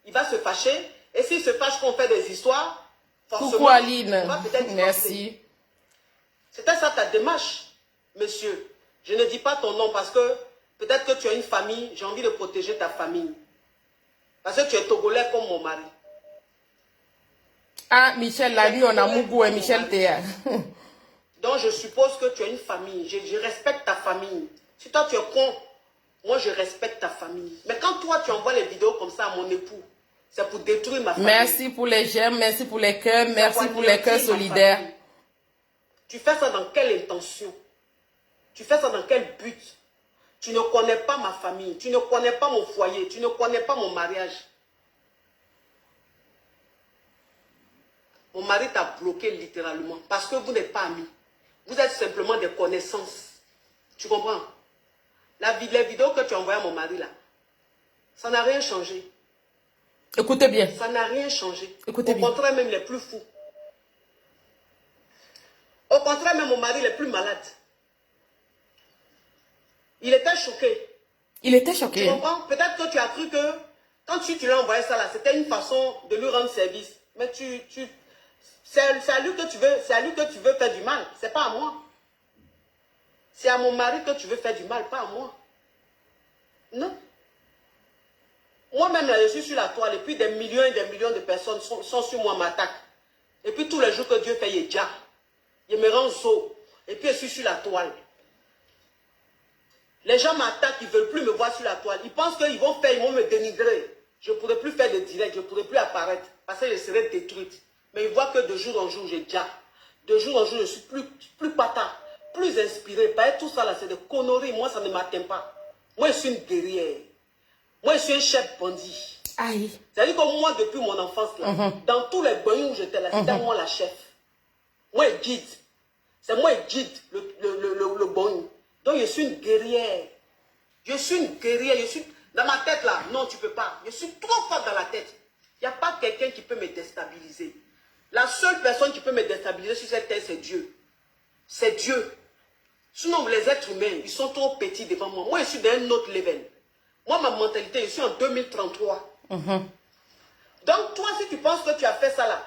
Speaker 2: il va se fâcher. Et s'il se fâche qu'on fait des histoires, forcément,
Speaker 1: coucou Aline,
Speaker 2: on va peut-être divorcer.
Speaker 1: Merci.
Speaker 2: C'était ça ta démarche, monsieur. Je ne dis pas ton nom parce que peut-être que tu as une famille, j'ai envie de protéger ta famille. Parce que tu es togolais comme mon mari.
Speaker 1: Ah, Michel l'a dit, on a Mougou et Michel Théa.
Speaker 2: Donc je suppose que tu as une famille. Je respecte ta famille. Si toi tu es con, moi je respecte ta famille. Mais quand toi tu envoies les vidéos comme ça à mon époux, c'est pour détruire ma famille.
Speaker 1: Merci pour les j'aime, merci pour les cœurs, merci pour les cœurs solidaires.
Speaker 2: Tu fais ça dans quelle intention? Tu fais ça dans quel but? Tu ne connais pas ma famille, tu ne connais pas mon foyer, tu ne connais pas mon mariage. Mon mari t'a bloqué littéralement parce que vous n'êtes pas amis. Vous êtes simplement des connaissances. Tu comprends? Les vidéos que tu as envoyées à mon mari là, ça n'a rien changé.
Speaker 1: Écoutez bien.
Speaker 2: Ça n'a rien changé.
Speaker 1: Écoutez bien.
Speaker 2: Au contraire, même les plus fous. Au contraire, même mon mari les plus malades. Il était choqué.
Speaker 1: Il était
Speaker 2: Tu
Speaker 1: choqué.
Speaker 2: comprends? Peut-être que tu as cru que quand tu lui as envoyé ça là, c'était une façon de lui rendre service. Mais c'est à lui que tu veux faire du mal. C'est pas à moi. C'est à mon mari que tu veux faire du mal, pas à moi. Non. Moi-même, là, je suis sur la toile et puis des millions et des millions de personnes sont sur moi, m'attaquent. Et puis tous les jours que Dieu fait, il est déjà. Il me rend saut. Et puis je suis sur la toile. Les gens m'attaquent, ils ne veulent plus me voir sur la toile. Ils pensent qu'ils vont me dénigrer. Je ne pourrai plus faire de direct, je ne pourrai plus apparaître. Parce que je serai détruite. Mais ils voient que de jour en jour, j'ai déjà. De jour en jour, je suis plus patate, plus inspiré. Tout ça, là, c'est des conneries. Moi, ça ne m'atteint pas. Moi, je suis une guerrière. Moi, je suis un chef bandit.
Speaker 1: Aïe.
Speaker 2: C'est-à-dire que moi, depuis mon enfance, là, dans tous les bains où j'étais là, c'était moi la chef. Moi, je guide. C'est moi qui guide le bain. Donc, je suis une guerrière. Je suis une guerrière. Je suis dans ma tête, là. Non, tu ne peux pas. Je suis trop forte dans la tête. Il n'y a pas quelqu'un qui peut me déstabiliser. La seule personne qui peut me déstabiliser sur cette terre, c'est Dieu. C'est Dieu. Sinon, les êtres humains, ils sont trop petits devant moi. Moi, je suis dans un autre level. Moi, ma mentalité, je suis en 2033. Donc, toi, si tu penses que tu as fait ça là,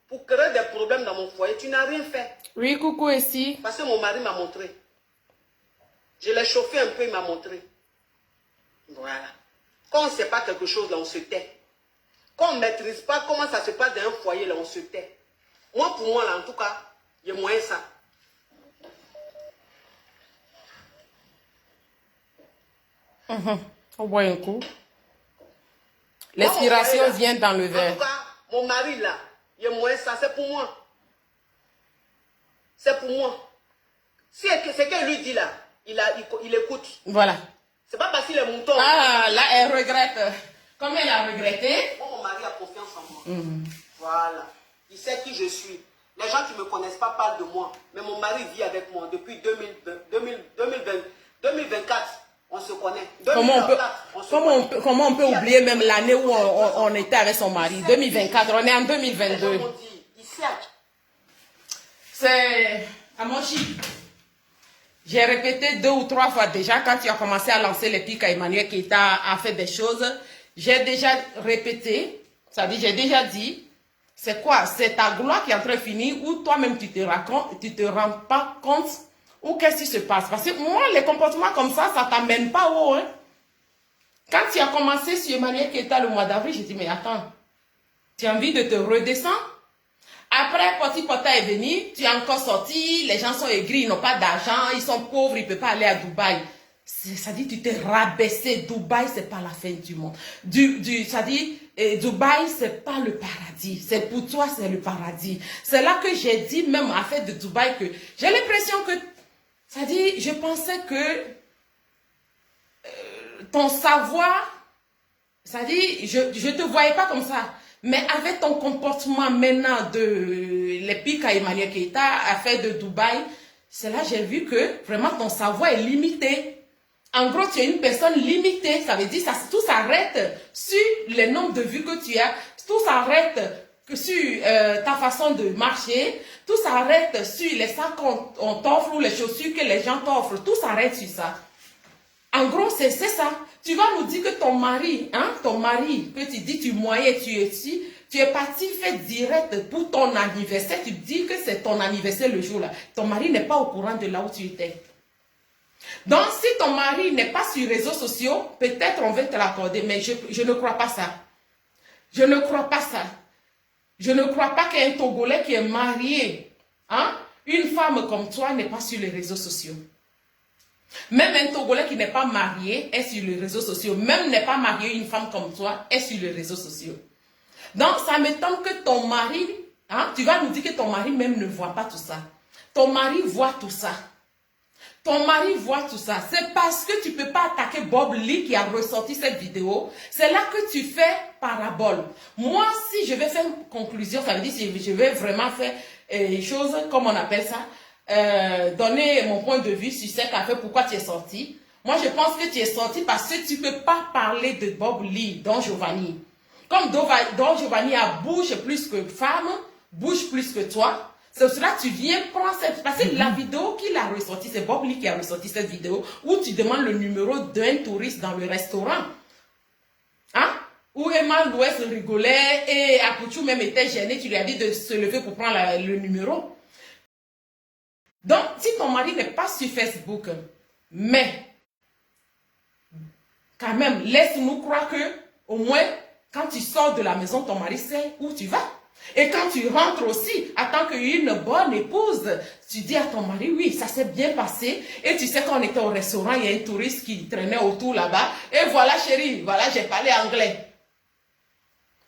Speaker 2: pour créer des problèmes dans mon foyer, tu n'as rien fait.
Speaker 1: Oui, coucou ici.
Speaker 2: Parce que mon mari m'a montré. Je l'ai chauffé un peu, il m'a montré. Voilà. Quand on ne sait pas quelque chose, là, on se tait. Quand on ne maîtrise pas comment ça se passe dans un foyer, là, on se tait. Moi, pour moi, là, en tout cas, il y a moyen ça.
Speaker 1: On boit un coup. L'inspiration vient dans le verre.
Speaker 2: En tout cas, mon mari, là, il y a moyen ça, c'est pour moi. C'est pour moi. Si c'est qu'elle lui dit, là, il écoute.
Speaker 1: Voilà.
Speaker 2: C'est pas parce qu'il est mouton.
Speaker 1: Ah, là, elle regrette. Comme elle a regretté.
Speaker 2: Moi, mon mari a confiance en moi. Voilà. Il sait qui je suis. Les gens qui ne me connaissent pas parlent de moi. Mais mon mari vit avec moi depuis 2024. On se connaît. 2024,
Speaker 1: Comment on peut oublier même l'année où on était avec son mari? 2024, on est en 2022.
Speaker 2: Il sait.
Speaker 1: C'est à mon chiffre. J'ai répété 2 ou 3 fois déjà quand tu as commencé à lancer les pics à Emmanuel Keïta a fait des choses. J'ai déjà répété, ça dit, j'ai déjà dit, c'est quoi? C'est ta gloire qui est en train de finir ou toi-même tu te rends pas compte ou qu'est-ce qui se passe? Parce que moi, les comportements comme ça t'amène pas haut. Hein? Quand tu as commencé sur Emmanuel Keïta le mois d'avril, j'ai dit, mais attends, tu as envie de te redescendre? Après, Poti Pota est venu, tu es encore sorti, les gens sont aigris, ils n'ont pas d'argent, ils sont pauvres, ils ne peuvent pas aller à Dubaï. Ça dit, tu t'es rabaissé. Dubaï, c'est pas la fin du monde. Ça dit, Dubaï, c'est pas le paradis. C'est pour toi, c'est le paradis. C'est là que j'ai dit, même à fait de Dubaï, que j'ai l'impression que, ça dit, je pensais que ton savoir, ça dit, je te voyais pas comme ça. Mais avec ton comportement maintenant de les pics à Emmanuel Keïta, à faire de Dubaï, c'est là que j'ai vu que vraiment ton savoir est limité. En gros, tu es une personne limitée. Ça veut dire que tout s'arrête sur le nombre de vues que tu as. Tout s'arrête sur ta façon de marcher. Tout s'arrête sur les sacs qu'on t'offre ou les chaussures que les gens t'offrent. Tout s'arrête sur ça. En gros, c'est ça. Tu vas nous dire que ton mari, que tu dis, tu moyais, tu es parti faire direct pour ton anniversaire. Tu dis que c'est ton anniversaire le jour-là. Ton mari n'est pas au courant de là où tu étais. Donc, si ton mari n'est pas sur les réseaux sociaux, peut-être on va te l'accorder, mais je ne crois pas ça. Je ne crois pas ça. Je ne crois pas qu'un Togolais qui est marié, une femme comme toi n'est pas sur les réseaux sociaux. Même un Togolais qui n'est pas marié est sur les réseaux sociaux. Même n'est pas marié, une femme comme toi est sur les réseaux sociaux. Donc, ça m'étonne que ton mari, tu vas nous dire que ton mari même ne voit pas tout ça. Ton mari voit tout ça. Ton mari voit tout ça. C'est parce que tu ne peux pas attaquer Bob Lee qui a ressorti cette vidéo. C'est là que tu fais parabole. Moi, si je vais faire une conclusion, ça veut dire si je vais vraiment faire les choses, comme on appelle ça, donner mon point de vue sur cette affaire, pourquoi tu es sorti. Moi, je pense que tu es sorti parce que tu ne peux pas parler de Bob Lee, Don Giovanni. Comme Don Giovanni a bouge plus que femme, bouge plus que toi. C'est cela que tu viens prendre cette... Parce que la vidéo qu'il a a ressorti, c'est Bob Lee qui a ressorti cette vidéo où tu demandes le numéro d'un touriste dans le restaurant. Hein? Où Emma Louest rigolait et Apouchou même était gêné, tu lui as dit de se lever pour prendre le numéro. Donc, si ton mari n'est pas sur Facebook, mais quand même, laisse-nous croire que au moins, quand tu sors de la maison, ton mari sait où tu vas. Et quand tu rentres aussi, en tant qu'une bonne épouse, tu dis à ton mari, oui, ça s'est bien passé. Et tu sais qu'on était au restaurant, il y a un touriste qui traînait autour là-bas. Et voilà, chérie, voilà, j'ai parlé anglais.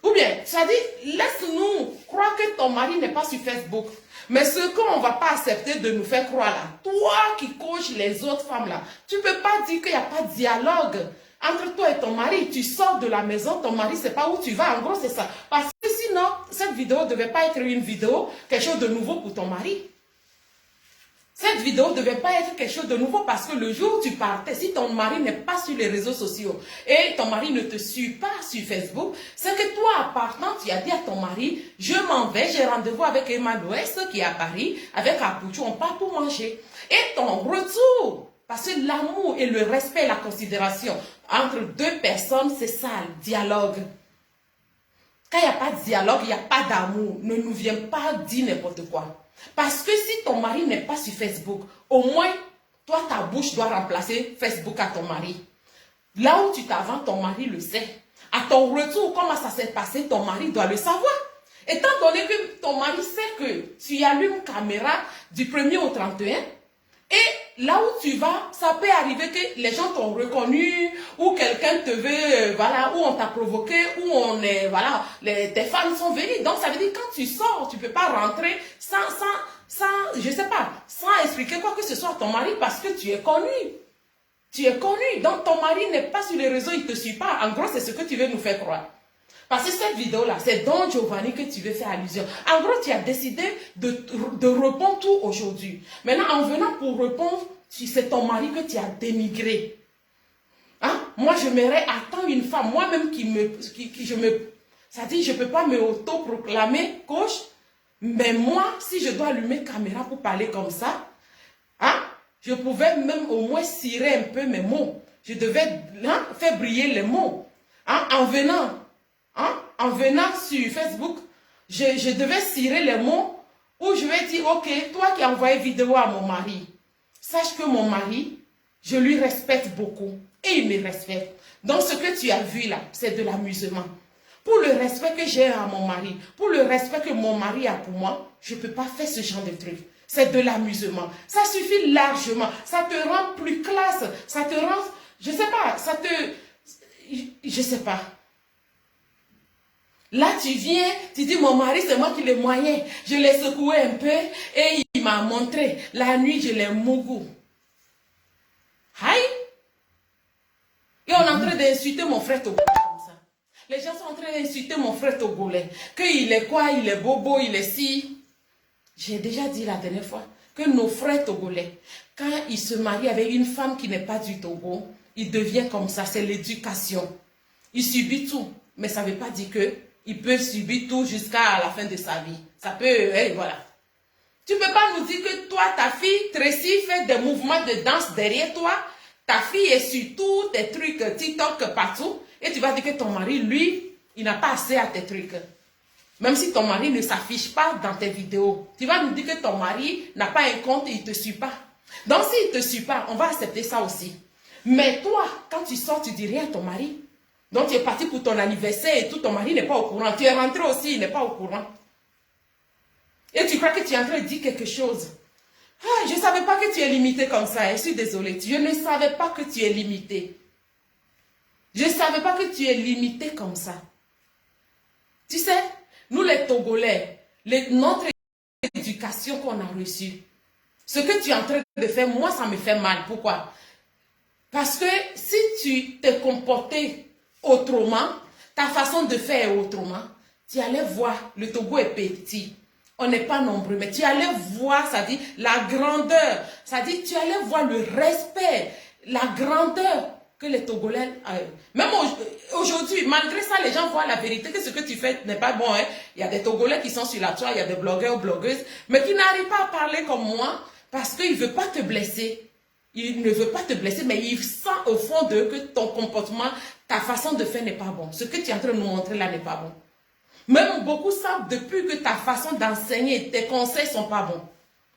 Speaker 1: Ou bien, ça dit, laisse-nous croire que ton mari n'est pas sur Facebook. Mais ce qu'on ne va pas accepter de nous faire croire là, toi qui coaches les autres femmes là, tu ne peux pas dire qu'il n'y a pas de dialogue entre toi et ton mari. Tu sors de la maison, ton mari ne sait pas où tu vas. En gros, c'est ça. Parce que sinon, cette vidéo ne devait pas être une vidéo, quelque chose de nouveau pour ton mari. Cette vidéo ne devait pas être quelque chose de nouveau parce que le jour où tu partais, si ton mari n'est pas sur les réseaux sociaux et ton mari ne te suit pas sur Facebook, c'est que toi, en partant, tu as dit à ton mari, je m'en vais, j'ai rendez-vous avec Emma Louest qui est à Paris, avec Apouchou, on part pour manger. Et ton retour, parce que l'amour et le respect et la considération entre deux personnes, c'est ça, le dialogue. Quand il n'y a pas de dialogue, il n'y a pas d'amour. Ne nous viens pas dire n'importe quoi. Parce que si ton mari n'est pas sur Facebook, au moins, toi, ta bouche doit remplacer Facebook à ton mari. Là où tu t'avances, ton mari le sait. À ton retour, comment ça s'est passé, ton mari doit le savoir. Étant donné que ton mari sait que tu allumes caméra du 1er au 31, et là où tu vas, ça peut arriver que les gens t'ont reconnu, ou quelqu'un te veut, voilà, ou on t'a provoqué, ou on est, voilà, tes fans sont venus. Donc ça veut dire que quand tu sors, tu ne peux pas rentrer sans, je sais pas, sans expliquer quoi que ce soit à ton mari parce que tu es connu. Tu es connu. Donc ton mari n'est pas sur les réseaux, il ne te suit pas. En gros, c'est ce que tu veux nous faire croire. Parce que cette vidéo-là, c'est Don Giovanni que tu veux faire allusion. En gros, tu as décidé de répondre tout aujourd'hui. Maintenant, en venant pour répondre, c'est ton mari que tu as dénigré. Hein? Moi, j'aimerais attendre une femme, moi-même c'est-à-dire, je ne peux pas me auto-proclamer coach, mais moi, si je dois allumer caméra pour parler comme ça, hein, je pouvais même au moins cirer un peu mes mots. Je devais faire briller les mots. Hein, en venant sur Facebook, je devais cirer les mots où je vais dire, ok, toi qui as envoyé vidéo à mon mari, sache que mon mari, je lui respecte beaucoup et il me respecte. Donc ce que tu as vu là, c'est de l'amusement. Pour le respect que j'ai à mon mari, pour le respect que mon mari a pour moi, je ne peux pas faire ce genre de truc. C'est de l'amusement. Ça suffit largement. Ça te rend plus classe. Ça te rend, je ne sais pas, je ne sais pas. Là, tu viens, tu dis, mon mari, c'est moi qui l'ai moyen. Je l'ai secoué un peu et il m'a montré. La nuit, je l'ai mougou. Aïe! Et on est en train d'insulter mon frère togolais comme ça. Les gens sont en train d'insulter mon frère togolais. Qu'il est quoi? Il est bobo, il est si. J'ai déjà dit la dernière fois que nos frères togolais, quand ils se marient avec une femme qui n'est pas du Togo, ils deviennent comme ça. C'est l'éducation. Ils subissent tout. Mais ça ne veut pas dire que il peut subir tout jusqu'à la fin de sa vie. Ça peut, voilà. Tu ne peux pas nous dire que toi, ta fille, Tracy, fait des mouvements de danse derrière toi. Ta fille est sur tous tes trucs TikTok partout. Et tu vas dire que ton mari, lui, il n'a pas accès à tes trucs. Même si ton mari ne s'affiche pas dans tes vidéos. Tu vas nous dire que ton mari n'a pas un compte et il ne te suit pas. Donc s'il ne te suit pas, on va accepter ça aussi. Mais toi, quand tu sors, tu dis rien à ton mari. Donc tu es parti pour ton anniversaire et tout, ton mari n'est pas au courant. Tu es rentré aussi, il n'est pas au courant. Et tu crois que tu es en train de dire quelque chose. Ah, je ne savais pas que tu es limité comme ça. Je suis désolée. Je ne savais pas que tu es limité. Je ne savais pas que tu es limité comme ça. Tu sais, nous les Togolais, notre éducation qu'on a reçue, ce que tu es en train de faire, moi ça me fait mal. Pourquoi? Parce que si tu t'es comporté autrement, ta façon de faire est autrement, tu allais voir, le Togo est petit. On n'est pas nombreux, mais tu allais voir, ça dit, la grandeur. Ça dit, tu allais voir le respect, la grandeur que les Togolais... même aujourd'hui, malgré ça, les gens voient la vérité, que ce que tu fais n'est pas bon. Hein. Il y a des Togolais qui sont sur la toile, il y a des blogueurs ou blogueuses, mais qui n'arrivent pas à parler comme moi, Parce qu'il ne veut pas te blesser. Il ne veut pas te blesser, mais il sent au fond d'eux que ton comportement, ta façon de faire n'est pas bon. Ce que tu es en train de nous montrer là n'est pas bon. Même beaucoup savent depuis que ta façon d'enseigner, tes conseils ne sont pas bons.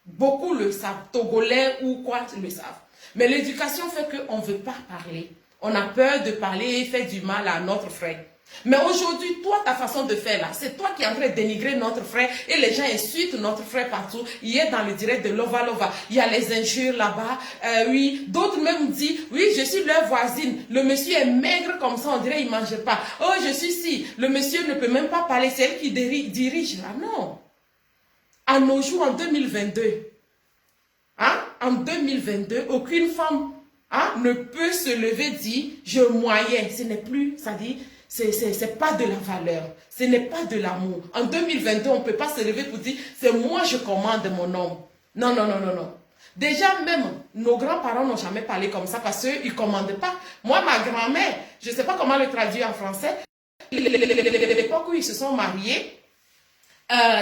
Speaker 1: Beaucoup le savent, Togolais ou quoi le savent. Mais l'éducation fait qu'on ne veut pas parler. On a peur de parler et faire du mal à notre frère. Mais aujourd'hui, toi, ta façon de faire là, c'est toi qui es en train de dénigrer notre frère et les gens insultent notre frère partout. Hier, dans le direct de Lova Lova, il y a les injures là-bas. Oui, d'autres même disent, oui, je suis leur voisine. Le monsieur est maigre comme ça, on dirait qu'il ne mange pas. Oh, je suis si. Le monsieur ne peut même pas parler, c'est elle qui dirige là. Non. À nos jours, en 2022, hein, en 2022, aucune femme ne peut se lever et dire, je moyen. Ce n'est plus, ça dit, c'est pas de la valeur, ce n'est pas de l'amour. En 2022, on ne peut pas se lever pour dire, c'est moi je commande mon homme. Non, non, non, non, non. Déjà même, nos grands-parents n'ont jamais parlé comme ça parce qu'ils ne commandent pas. Moi, ma grand-mère, je ne sais pas comment le traduire en français, l'époque où ils se sont mariés,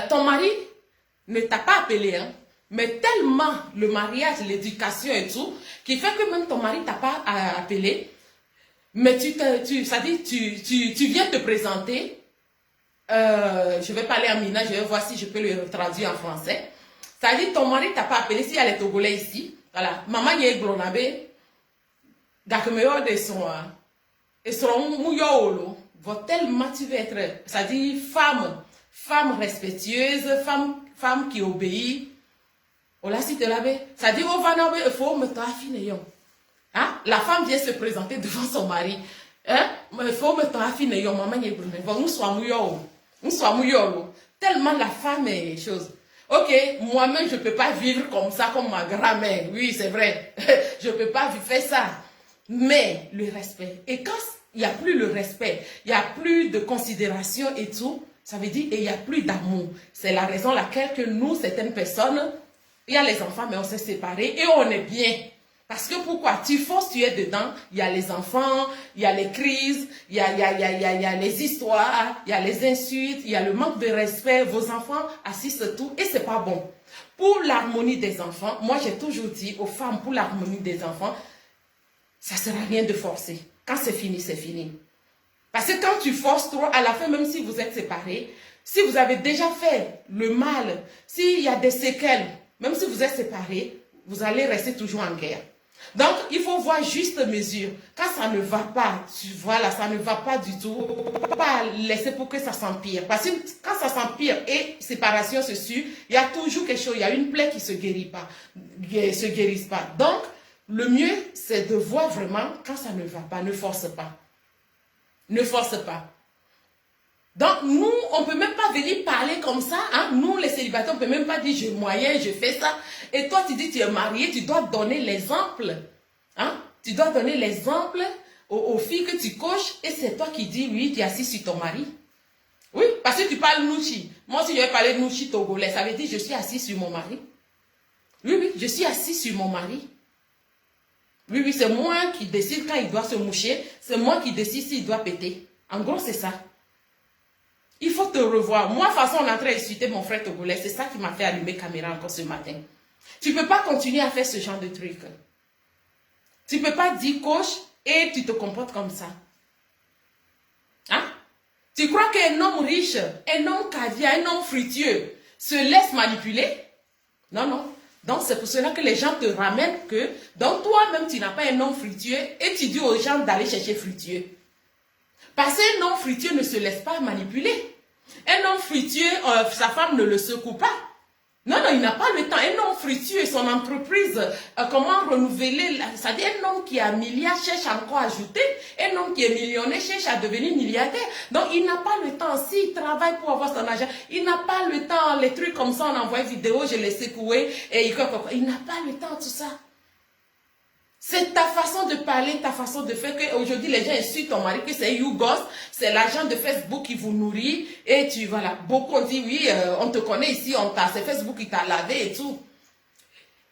Speaker 1: ton mari ne t'a pas appelé, hein, mais tellement le mariage, l'éducation et tout, qui fait que même ton mari ne t'a pas appelé, mais ça dit, tu viens te présenter, je vais parler en mina, je vais voir si je peux le traduire en français. Ça dit, ton mari ne t'a pas appelé, s'il y a les Togolais ici, voilà, maman yé glonabe, dakmeo de son, et son mouyoolo, tellement tu veux être, ça dit, femme respectueuse, femme qui obéit. Ola si te l'avais, ça dit, oh vanabe, il faut me t'affiner. Hein? La femme vient se présenter devant son mari. Hein? Il faut me t'affiner, maman yé glonabe, nous sommes mouyoolo. Tellement la femme est chose. Ok, moi-même, je ne peux pas vivre comme ça, comme ma grand-mère. Oui, c'est vrai. Je ne peux pas faire ça. Mais le respect. Et quand il n'y a plus le respect, il n'y a plus de considération et tout, ça veut dire qu'il n'y a plus d'amour. C'est la raison laquelle que nous, certaines personnes, il y a les enfants, mais on s'est séparés et on est bien. Parce que pourquoi? Tu forces, tu es dedans, il y a les enfants, il y a les crises, il y a les histoires, il y a les insultes, il y a le manque de respect, vos enfants assistent tout et c'est pas bon. Pour l'harmonie des enfants, moi j'ai toujours dit aux femmes, pour l'harmonie des enfants, ça ne sert à rien de forcer. Quand c'est fini, c'est fini. Parce que quand tu forces trop, à la fin, même si vous êtes séparés, si vous avez déjà fait le mal, s'il y a des séquelles, même si vous êtes séparés, vous allez rester toujours en guerre. Donc, il faut voir juste mesure. Quand ça ne va pas, voilà, ça ne va pas du tout, pas laisser pour que ça s'empire. Parce que quand ça s'empire et séparation se suit, il y a toujours quelque chose, il y a une plaie qui se guérisse pas. Donc, le mieux, c'est de voir vraiment quand ça ne va pas, ne force pas. Ne force pas. Donc, nous, on ne peut même pas venir parler comme ça. Hein? Nous, les célibataires, on ne peut même pas dire, j'ai moyen, je fais ça. Et toi, tu dis, tu es marié, tu dois donner l'exemple. Hein? Tu dois donner l'exemple aux filles que tu coaches. Et c'est toi qui dis, oui, tu es assis sur ton mari. Oui, parce que tu parles Nouchi. Moi, si je vais parler Nouchi togolais, ça veut dire, je suis assis sur mon mari. Oui, oui, je suis assis sur mon mari. Oui, oui, c'est moi qui décide quand il doit se moucher. C'est moi qui décide s'il doit péter. En gros, c'est ça. Il faut te revoir. Moi, de toute façon, on est en train d'insulter mon frère togolais. C'est ça qui m'a fait allumer caméra encore ce matin. Tu ne peux pas continuer à faire ce genre de truc. Tu ne peux pas dire coach et tu te comportes comme ça. Hein? Tu crois qu'un homme riche, un homme caviar, un homme fructueux se laisse manipuler? Non, non. Donc, c'est pour cela que les gens te ramènent que, donc toi-même, tu n'as pas un homme fructueux et tu dis aux gens d'aller chercher fructueux. Parce qu'un homme fructueux ne se laisse pas manipuler. Un homme fructueux, sa femme ne le secoue pas. Non, non, il n'a pas le temps. Un homme fructueux, son entreprise, comment renouveler, c'est-à-dire un homme qui a un milliard cherche encore à ajouter. Un homme qui est millionnaire cherche à devenir milliardaire. Donc, il n'a pas le temps. S'il travaille pour avoir son argent, il n'a pas le temps. Les trucs comme ça, on envoie une vidéo, je les secoué. Et il n'a pas le temps, tout ça. C'est ta façon de parler, ta façon de faire qu'aujourd'hui les gens insultent ton mari, que c'est YouGhost, c'est l'argent de Facebook qui vous nourrit. Et tu, voilà, beaucoup ont dit, oui, on te connaît ici, c'est Facebook qui t'a lavé et tout.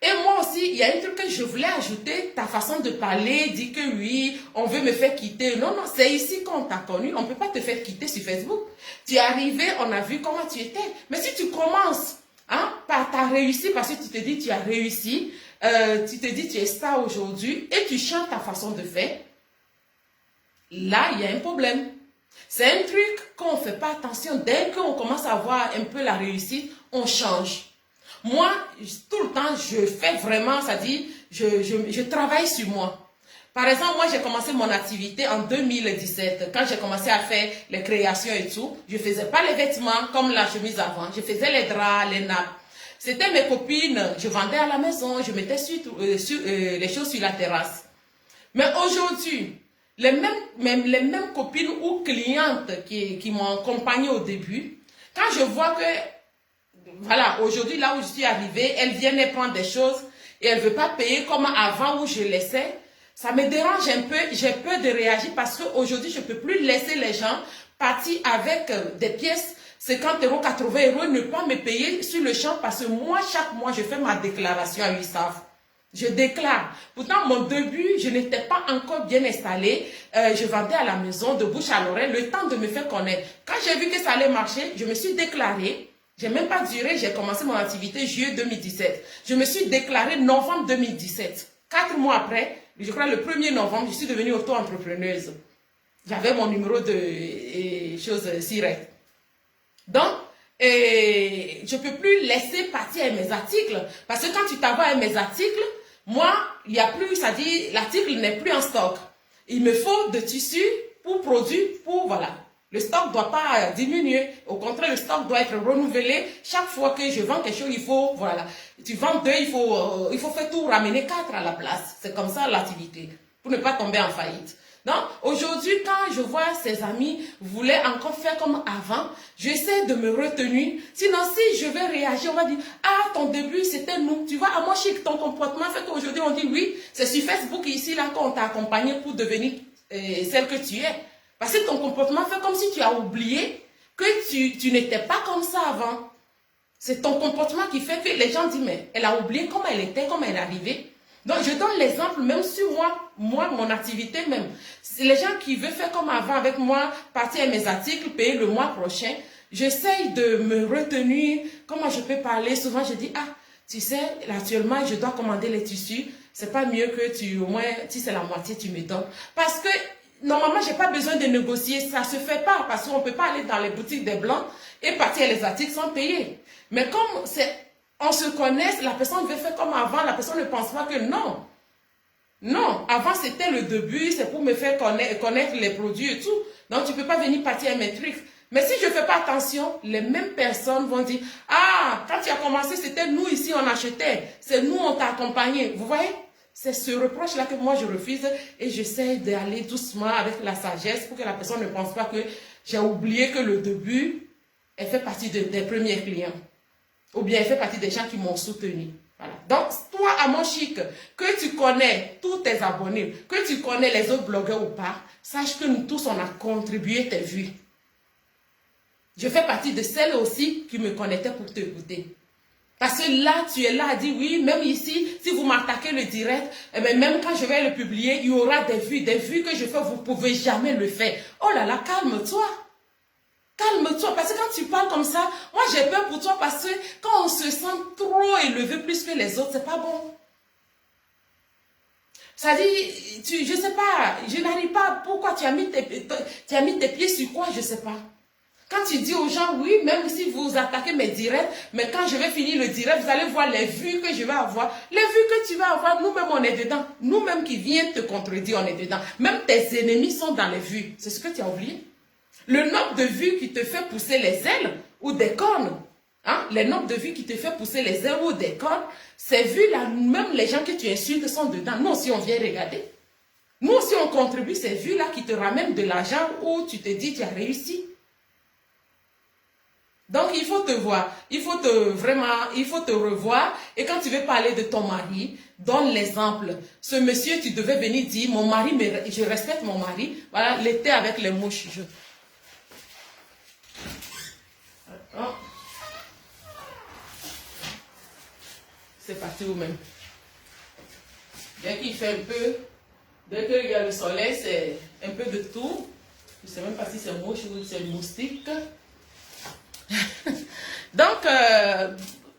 Speaker 1: Et moi aussi, il y a un truc que je voulais ajouter, ta façon de parler, dire que oui, on veut me faire quitter. Non, non, c'est ici qu'on t'a connu, on ne peut pas te faire quitter sur Facebook. Tu es arrivé, on a vu comment tu étais. Mais si tu commences Hein? Tu as réussi parce que tu te dis tu as réussi, tu te dis tu es star aujourd'hui et tu changes ta façon de faire. Là, il y a un problème. C'est un truc qu'on ne fait pas attention. Dès qu'on commence à voir un peu la réussite, on change. Moi, tout le temps, je fais vraiment, ça dit, je travaille sur moi. Par exemple, moi, j'ai commencé mon activité en 2017. Quand j'ai commencé à faire les créations et tout, je ne faisais pas les vêtements comme la chemise avant. Je faisais les draps, les nappes. C'était mes copines. Je vendais à la maison. Je mettais les choses sur la terrasse. Mais aujourd'hui, les mêmes copines ou clientes qui m'ont accompagnée au début, quand je vois que, voilà, aujourd'hui, là où je suis arrivée, elles viennent prendre des choses et elles ne veulent pas payer comme avant où je laissais. Ça me dérange un peu, j'ai peur de réagir parce qu'aujourd'hui, je ne peux plus laisser les gens partir avec des pièces 50 €, 80 €, ne pas me payer sur le champ parce que moi, chaque mois, je fais ma déclaration à USAF. Je déclare. Pourtant, mon début, je n'étais pas encore bien installée. Je vendais à la maison, de bouche à l'oreille, le temps de me faire connaître. Quand j'ai vu que ça allait marcher, je me suis déclarée. Je n'ai même pas duré, j'ai commencé mon activité juillet 2017. Je me suis déclarée novembre 2017. 4 mois après, je crois le 1er novembre, je suis devenue auto-entrepreneuse. J'avais mon numéro de choses SIRET. Donc, je ne peux plus laisser partir mes articles. Parce que quand tu t'envoies à mes articles, moi, il n'y a plus, ça dit, l'article n'est plus en stock. Il me faut de tissus pour produire, pour, voilà. Le stock ne doit pas diminuer. Au contraire, le stock doit être renouvelé. Chaque fois que je vends quelque chose, il faut, voilà. Tu vends 2, il faut faire tout, ramener 4 à la place. C'est comme ça l'activité, pour ne pas tomber en faillite. Donc, aujourd'hui, quand je vois ces amis voulaient encore faire comme avant, j'essaie de me retenir. Sinon, si je vais réagir, on va dire, ah, ton début, c'était nous. Tu vois, à moi, chic, ton comportement fait qu'aujourd'hui, on dit, oui, c'est sur Facebook ici, là, qu'on t'a accompagné pour devenir celle que tu es. Parce que ton comportement fait comme si tu as oublié que tu n'étais pas comme ça avant. C'est ton comportement qui fait que les gens disent, mais elle a oublié comment elle était, comment elle est arrivée. Donc, je donne l'exemple même sur moi, mon activité même. Les gens qui veulent faire comme avant avec moi, partir à mes articles, payer le mois prochain, j'essaye de me retenir. Comment je peux parler? Souvent, je dis, ah, tu sais, actuellement, je dois commander les tissus. C'est pas mieux que au moins, si c'est la moitié, tu me donnes. Parce que, normalement, j'ai pas besoin de négocier. Ça se fait pas parce qu'on peut pas aller dans les boutiques des Blancs et partir à les articles sans payer. Mais comme on se connaît, la personne veut faire comme avant, la personne ne pense pas que non. Non, avant c'était le début, c'est pour me faire connaître les produits et tout. Donc tu ne peux pas venir partir à mes trucs. Mais si je ne fais pas attention, les mêmes personnes vont dire, ah, quand tu as commencé, c'était nous ici, on achetait. C'est nous, on t'a accompagné. Vous voyez? C'est ce reproche-là que moi je refuse et j'essaie d'aller doucement avec la sagesse pour que la personne ne pense pas que j'ai oublié que le début, elle fait partie des premiers clients. Ou bien elle fait partie des gens qui m'ont soutenu. Voilà. Donc, toi, à mon chic, que tu connais tous tes abonnés, que tu connais les autres blogueurs ou pas, sache que nous tous, on a contribué tes vues. Je fais partie de celles aussi qui me connaissaient pour t'écouter. Parce que là, tu es là à dire, oui, même ici, si vous m'attaquez le direct, eh bien, même quand je vais le publier, il y aura des vues que je fais, vous ne pouvez jamais le faire. Oh là là, calme-toi. Calme-toi, parce que quand tu parles comme ça, moi j'ai peur pour toi parce que quand on se sent trop élevé plus que les autres, c'est pas bon. Ça dit, je sais pas, je n'arrive pas, pourquoi tu as mis tes pieds sur quoi, je sais pas. Quand tu dis aux gens, oui, même si vous attaquez mes directs, mais quand je vais finir le direct, vous allez voir les vues que je vais avoir. Les vues que tu vas avoir, nous-mêmes on est dedans. Nous-mêmes qui viennent te contredire, on est dedans. Même tes ennemis sont dans les vues. C'est ce que tu as oublié. Le nombre de vues qui te fait pousser les ailes ou des cornes, hein, les nombres de vues qui te fait pousser les ailes ou des cornes, ces vues-là, même les gens que tu insultes sont dedans. Nous aussi, on vient regarder. Nous aussi, on contribue ces vues-là qui te ramènent de l'argent où tu te dis tu as réussi. Donc, il faut te voir, il faut te revoir. Et quand tu veux parler de ton mari, donne l'exemple. Ce monsieur, tu devais venir dire, mon mari, je respecte mon mari. Voilà, l'été avec les mouches. Oh. C'est parti vous-même. Dès qu'il fait un peu, dès qu'il y a le soleil, c'est un peu de tout. Je ne sais même pas si c'est mouche ou c'est moustique. Donc,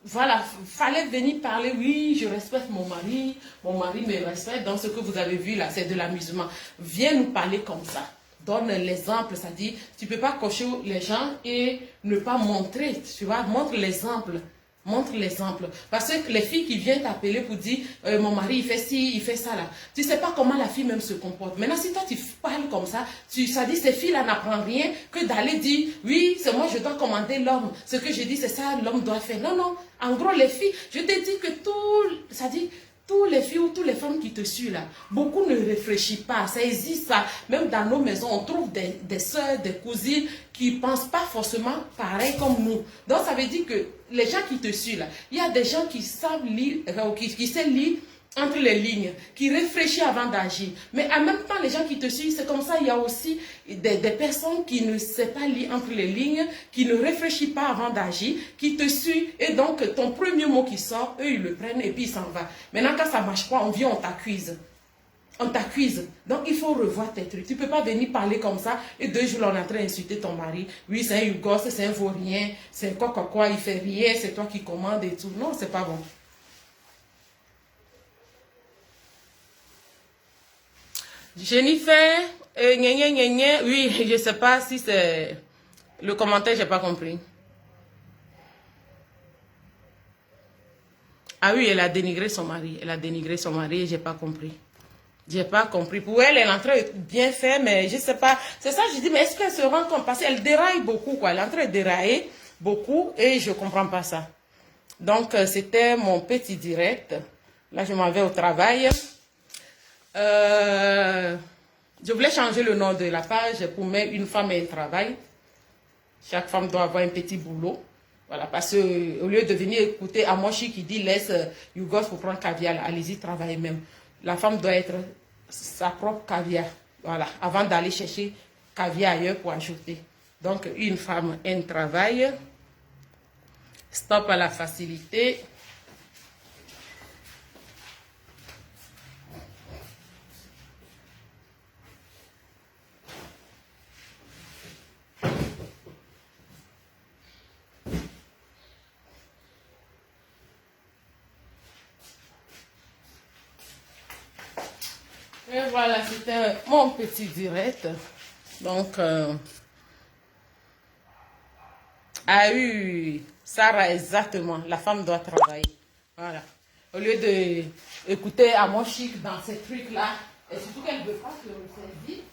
Speaker 1: voilà, fallait venir parler, oui, je respecte mon mari me respecte, donc ce que vous avez vu là, c'est de l'amusement. Viens nous parler comme ça. Donne l'exemple, ça dit, tu peux pas cocher les gens et ne pas montrer, tu vois, montre l'exemple. Montre l'exemple. Parce que les filles qui viennent t'appeler pour dire mon mari il fait ci, il fait ça là. Tu sais pas comment la fille même se comporte. Maintenant, si toi tu parles comme ça, ça dit ces filles-là n'apprennent rien que d'aller dire oui, c'est moi je dois commander l'homme. Ce que je dis, c'est ça, l'homme doit faire. Non, non. En gros, les filles, je te dis que ça dit, tous les filles ou toutes les femmes qui te suivent là, beaucoup ne réfléchissent pas, ça existe ça. Même dans nos maisons, on trouve des soeurs, des cousines qui ne pensent pas forcément pareil comme nous. Donc ça veut dire que les gens qui te suivent là, il y a des gens qui savent lire, qui savent lire entre les lignes, qui réfléchissent avant d'agir. Mais en même temps, les gens qui te suivent, c'est comme ça, il y a aussi des personnes qui ne savent pas lire entre les lignes, qui ne réfléchissent pas avant d'agir, qui te suivent, et donc ton premier mot qui sort, eux, ils le prennent et puis ils s'en vont. Maintenant, quand ça ne marche pas, on vient, on t'accuse. On t'accuse. Donc, il faut revoir tes trucs. Tu ne peux pas venir parler comme ça et 2 jours, on est en train d'insulter ton mari. Oui, c'est un Yougos, c'est un vaurien, c'est quoi, il fait rien, c'est toi qui commandes et tout. Non, c'est pas bon. Jennifer, oui, je ne sais pas si c'est le commentaire, je n'ai pas compris. Ah oui, elle a dénigré son mari. Elle a dénigré son mari et je n'ai pas compris. Je n'ai pas compris. Pour elle, elle est en train de bien faire, mais je ne sais pas. C'est ça, je dis, mais est-ce qu'elle se rend compte? Parce qu'elle déraille beaucoup, quoi. Elle est en train de dérailler beaucoup et je ne comprends pas ça. Donc, c'était mon petit direct. Là, je m'en vais au travail. Je voulais changer le nom de la page pour mettre une femme et un travail. Chaque femme doit avoir un petit boulot. Voilà, parce que au lieu de venir écouter Amoshi qui dit laisse Yougos pour prendre caviar, allez-y, travaillez même. La femme doit être sa propre caviar. Voilà, avant d'aller chercher caviar ailleurs pour ajouter. Donc, une femme, un travail. Stop à la facilité. Et voilà, c'était mon petit direct. Donc, a eu Sarah exactement. La femme doit travailler. Voilà. Au lieu de écouter à mon chic dans ces trucs-là, et surtout qu'elle ne veut pas se ressaisir.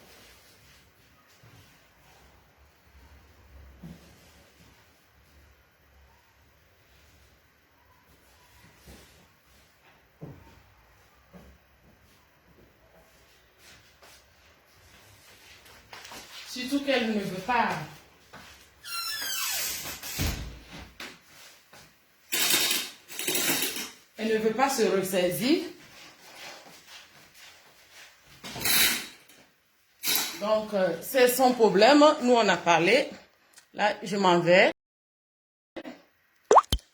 Speaker 1: Surtout qu'elle ne veut pas. Elle ne veut pas se ressaisir. Donc, c'est son problème. Nous, on a parlé. Là, je m'en vais.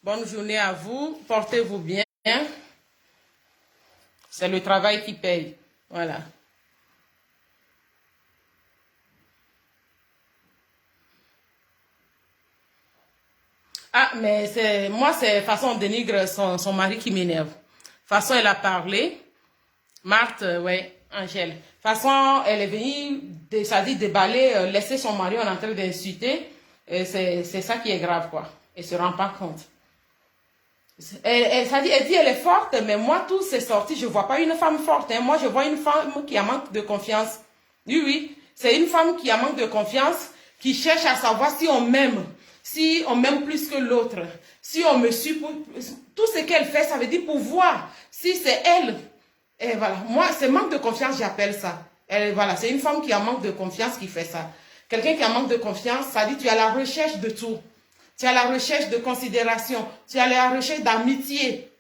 Speaker 1: Bonne journée à vous. Portez-vous bien. C'est le travail qui paye. Voilà. Ah, mais moi, c'est façon dénigre son mari qui m'énerve. Façon, elle a parlé. Marthe, ouais, Angèle. Façon, elle est venue, ça dit déballer, laisser son mari en train d'insulter. C'est ça qui est grave, quoi. Elle se rend pas compte. Elle dit, elle est forte, mais moi, tout c'est sorti. Je vois pas une femme forte. Hein. Moi, je vois une femme qui a manque de confiance. Oui, oui. C'est une femme qui a manque de confiance, qui cherche à savoir si on m'aime. Si on m'aime plus que l'autre, si on me suit, tout ce qu'elle fait, ça veut dire pour voir si c'est elle. Et voilà, moi, c'est manque de confiance, j'appelle ça. Et voilà, c'est une femme qui a manque de confiance qui fait ça. Quelqu'un qui a manque de confiance, ça dit tu es à la recherche de tout. Tu es à la recherche de considération. Tu es à la recherche d'amitié.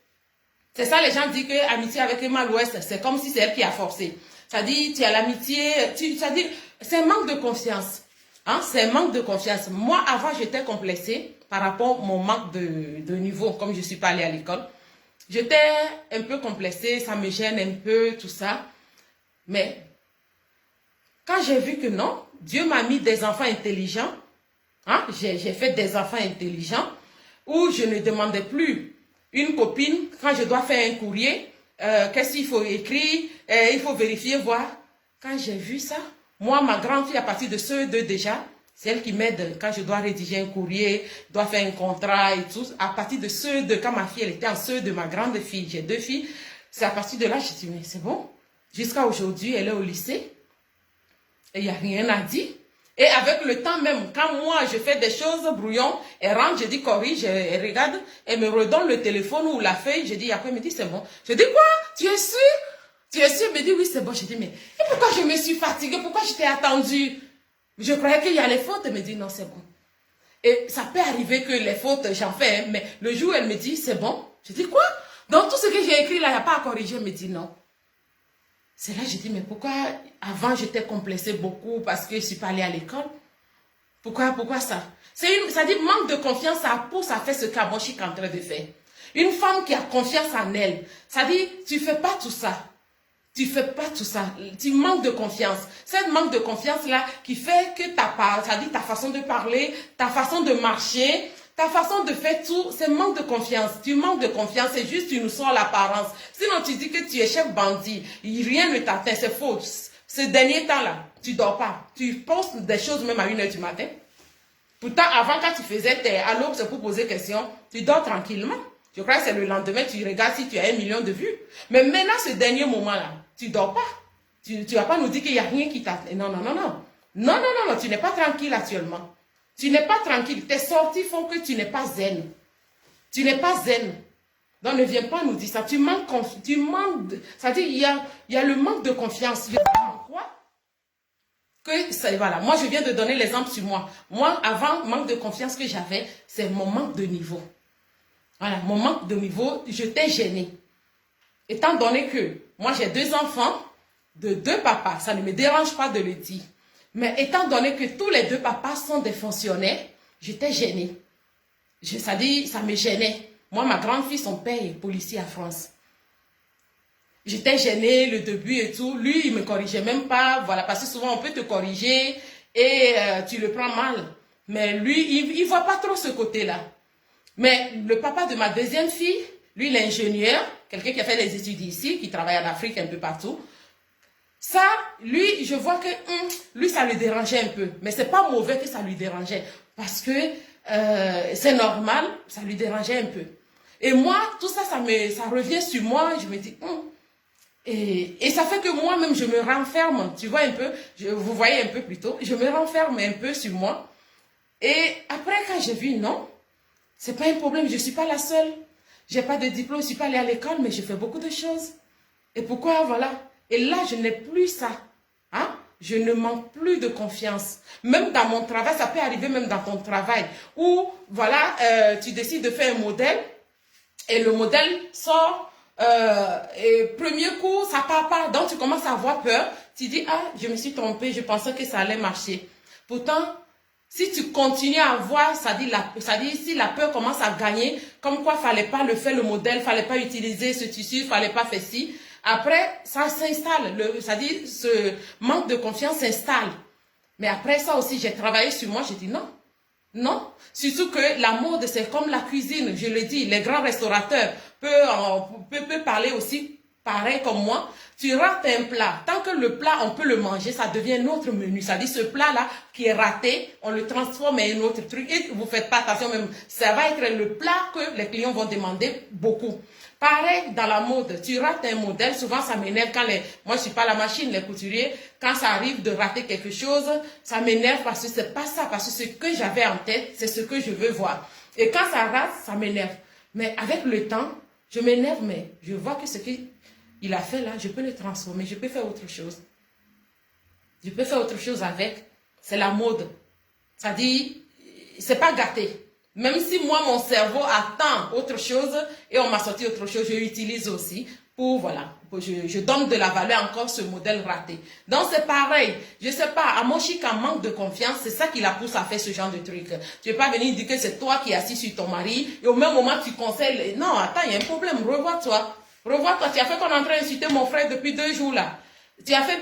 Speaker 1: C'est ça, les gens disent que amitié avec Emma l'Ouest, c'est comme si c'est elle qui a forcé. Ça dit, tu as l'amitié, ça dit, c'est un manque de confiance. Hein, c'est un manque de confiance. Moi, avant, j'étais complexée par rapport à mon manque de niveau, comme je ne suis pas allée à l'école. J'étais un peu complexée, ça me gêne un peu, tout ça. Mais, quand j'ai vu que non, Dieu m'a mis des enfants intelligents, hein, j'ai fait des enfants intelligents, où je ne demandais plus une copine quand je dois faire un courrier, qu'est-ce qu'il faut écrire, il faut vérifier, voir. Quand j'ai vu ça, moi, ma grande fille, à partir de CE2 déjà, c'est elle qui m'aide quand je dois rédiger un courrier, dois faire un contrat et tout. À partir de CE2, quand ma fille elle était en CE2, ma grande fille, j'ai 2 filles, c'est à partir de là, je dis, mais c'est bon. Jusqu'à aujourd'hui, elle est au lycée. Et il n'y a rien à dire. Et avec le temps même, quand moi, je fais des choses brouillon, elle rentre, je dis corrige, elle regarde, elle me redonne le téléphone ou la feuille, je dis, après, elle me dit, c'est bon. Je dis, quoi? Tu es sûr? Tu es sûr? Elle me dit, oui, c'est bon. Je dis, mais et pourquoi je me suis fatiguée? Pourquoi je t'ai attendue? Je croyais qu'il y a les fautes. Elle me dit, non, c'est bon. Et ça peut arriver que les fautes, j'en fais, hein, mais le jour où elle me dit, c'est bon. Je dis, quoi? Dans tout ce que j'ai écrit là, il n'y a pas à corriger. Elle me dit, non. C'est là que je dis, mais pourquoi avant j'étais complexée beaucoup parce que je ne suis pas allée à l'école? Pourquoi ça? Ça dit manque de confiance, ça pousse à faire ce qu'Amoshi est en train de faire. Une femme qui a confiance en elle, ça dit, tu ne fais pas tout ça. Tu fais pas tout ça. Tu manques de confiance. Cette manque de confiance-là qui fait que ça dit ta façon de parler, ta façon de marcher, ta façon de faire tout, c'est manque de confiance. Tu manques de confiance, c'est juste tu nous sors l'apparence. Sinon, tu dis que tu es chef bandit. Rien ne t'atteint, c'est faux. Ce dernier temps-là, tu dors pas. Tu postes des choses même à 1h du matin. Pourtant, avant, quand tu faisais tes à l'aube, c'est pour poser question, tu dors tranquillement. Je crois que c'est le lendemain, tu regardes si tu as 1 million de vues. Mais maintenant, ce dernier moment-là, tu ne dors pas. Tu ne vas pas nous dire qu'il n'y a rien qui t'attend. Non, non, non, non. Non, non, non, non, tu n'es pas tranquille actuellement. Tu n'es pas tranquille. Tes sorties font que tu n'es pas zen. Tu n'es pas zen. Donc, ne viens pas nous dire ça. Tu manques, ça dit, il y a le manque de confiance. Quoi? Voilà. Moi, je viens de donner l'exemple sur moi. Moi, avant, manque de confiance que j'avais, c'est mon manque de niveau. Voilà, mon manque de niveau, j'étais gênée. Étant donné que moi, j'ai 2 enfants de 2 papas, ça ne me dérange pas de le dire. Mais étant donné que tous les 2 papas sont des fonctionnaires, j'étais gênée. Ça dit, ça me gênait. Moi, ma grande fille, son père est policier à France. J'étais gênée, le début et tout. Lui, il ne me corrigeait même pas. Voilà, parce que souvent, on peut te corriger et tu le prends mal. Mais lui, il ne voit pas trop ce côté-là. Mais le papa de ma deuxième fille, lui, il est ingénieur, quelqu'un qui a fait des études ici, qui travaille en Afrique un peu partout. Ça, lui, je vois que lui, ça lui dérangeait un peu. Mais ce n'est pas mauvais que ça lui dérangeait. Parce que c'est normal, ça lui dérangeait un peu. Et moi, tout ça, ça revient sur moi. Je me dis, et ça fait que moi-même, je me renferme. Tu vois un peu, vous voyez un peu plus tôt, je me renferme un peu sur moi. Et après, quand j'ai vu, non, c'est pas un problème, je ne suis pas la seule. Je n'ai pas de diplôme, je ne suis pas allée à l'école, mais je fais beaucoup de choses. Et pourquoi, voilà. Et là, je n'ai plus ça. Hein? Je ne manque plus de confiance. Même dans mon travail, ça peut arriver même dans ton travail. Où, voilà, tu décides de faire un modèle, et le modèle sort, et premier coup, ça part pas. Donc, tu commences à avoir peur. Tu dis, ah, je me suis trompée, je pensais que ça allait marcher. Pourtant, si tu continues à voir, ça dit si la peur commence à gagner, comme quoi fallait pas le faire le modèle, fallait pas utiliser ce tissu, fallait pas faire ci. Après, ça s'installe. Ça dit ce manque de confiance s'installe. Mais après ça aussi, j'ai travaillé sur moi, j'ai dit non. Non. Surtout que la mode, c'est comme la cuisine, je le dis, les grands restaurateurs peuvent parler aussi pareil comme moi. Tu rates un plat. Tant que le plat, on peut le manger, ça devient notre menu. Ça dit ce plat-là qui est raté, on le transforme en un autre truc. Et vous ne faites pas attention même. Ça va être le plat que les clients vont demander beaucoup. Pareil dans la mode. Tu rates un modèle. Souvent, ça m'énerve quand moi, je ne suis pas la machine, les couturiers. Quand ça arrive de rater quelque chose, ça m'énerve parce que ce n'est pas ça. Parce que ce que j'avais en tête, c'est ce que je veux voir. Et quand ça rate, ça m'énerve. Mais avec le temps, je m'énerve, mais je vois que ce qu'il a fait là, je peux le transformer, je peux faire autre chose. Je peux faire autre chose avec. C'est la mode. Ça dit, c'est pas gâté. Même si moi, mon cerveau attend autre chose et on m'a sorti autre chose, je l'utilise aussi pour, voilà, je donne de la valeur encore à ce modèle raté. Donc, c'est pareil. Je sais pas, Amoshi, quand manque de confiance, c'est ça qui la pousse à faire ce genre de truc. Tu ne veux pas venir dire que c'est toi qui es assis sur ton mari et au même moment, tu conseilles. Non, attends, il y a un problème. Revois-toi. Revois-toi. Tu as fait qu'on est en train d'insulter mon frère depuis 2 jours là. Tu as fait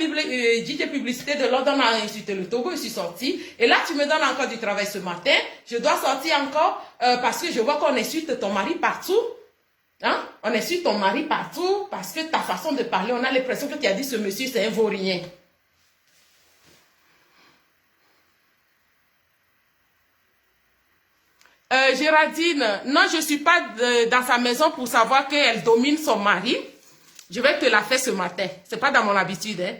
Speaker 1: DJ publicité de l'ordre, on a insulté le Togo, je suis sortie. Et là, tu me donnes encore du travail ce matin. Je dois sortir encore parce que je vois qu'on insulte ton mari partout. Hein? On insulte ton mari partout parce que ta façon de parler, on a l'impression que tu as dit ce monsieur, c'est un vaurien. Géraldine, non, je ne suis pas dans sa maison pour savoir qu'elle domine son mari. Je vais te la faire ce matin. Ce n'est pas dans mon habitude. Hein.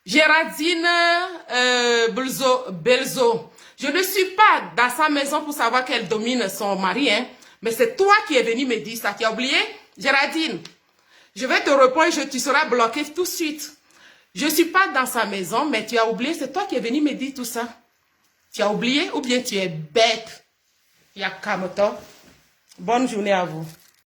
Speaker 1: Géraldine Belzo, je ne suis pas dans sa maison pour savoir qu'elle domine son mari. Hein. Mais c'est toi qui es venu me dire ça. Tu as oublié? Géraldine, je vais te répondre, tu seras bloqué tout de suite. Je ne suis pas dans sa maison, mais tu as oublié, c'est toi qui es venu me dire tout ça. Tu as oublié ou bien tu es bête? Yakamoto. Bonne journée à vous.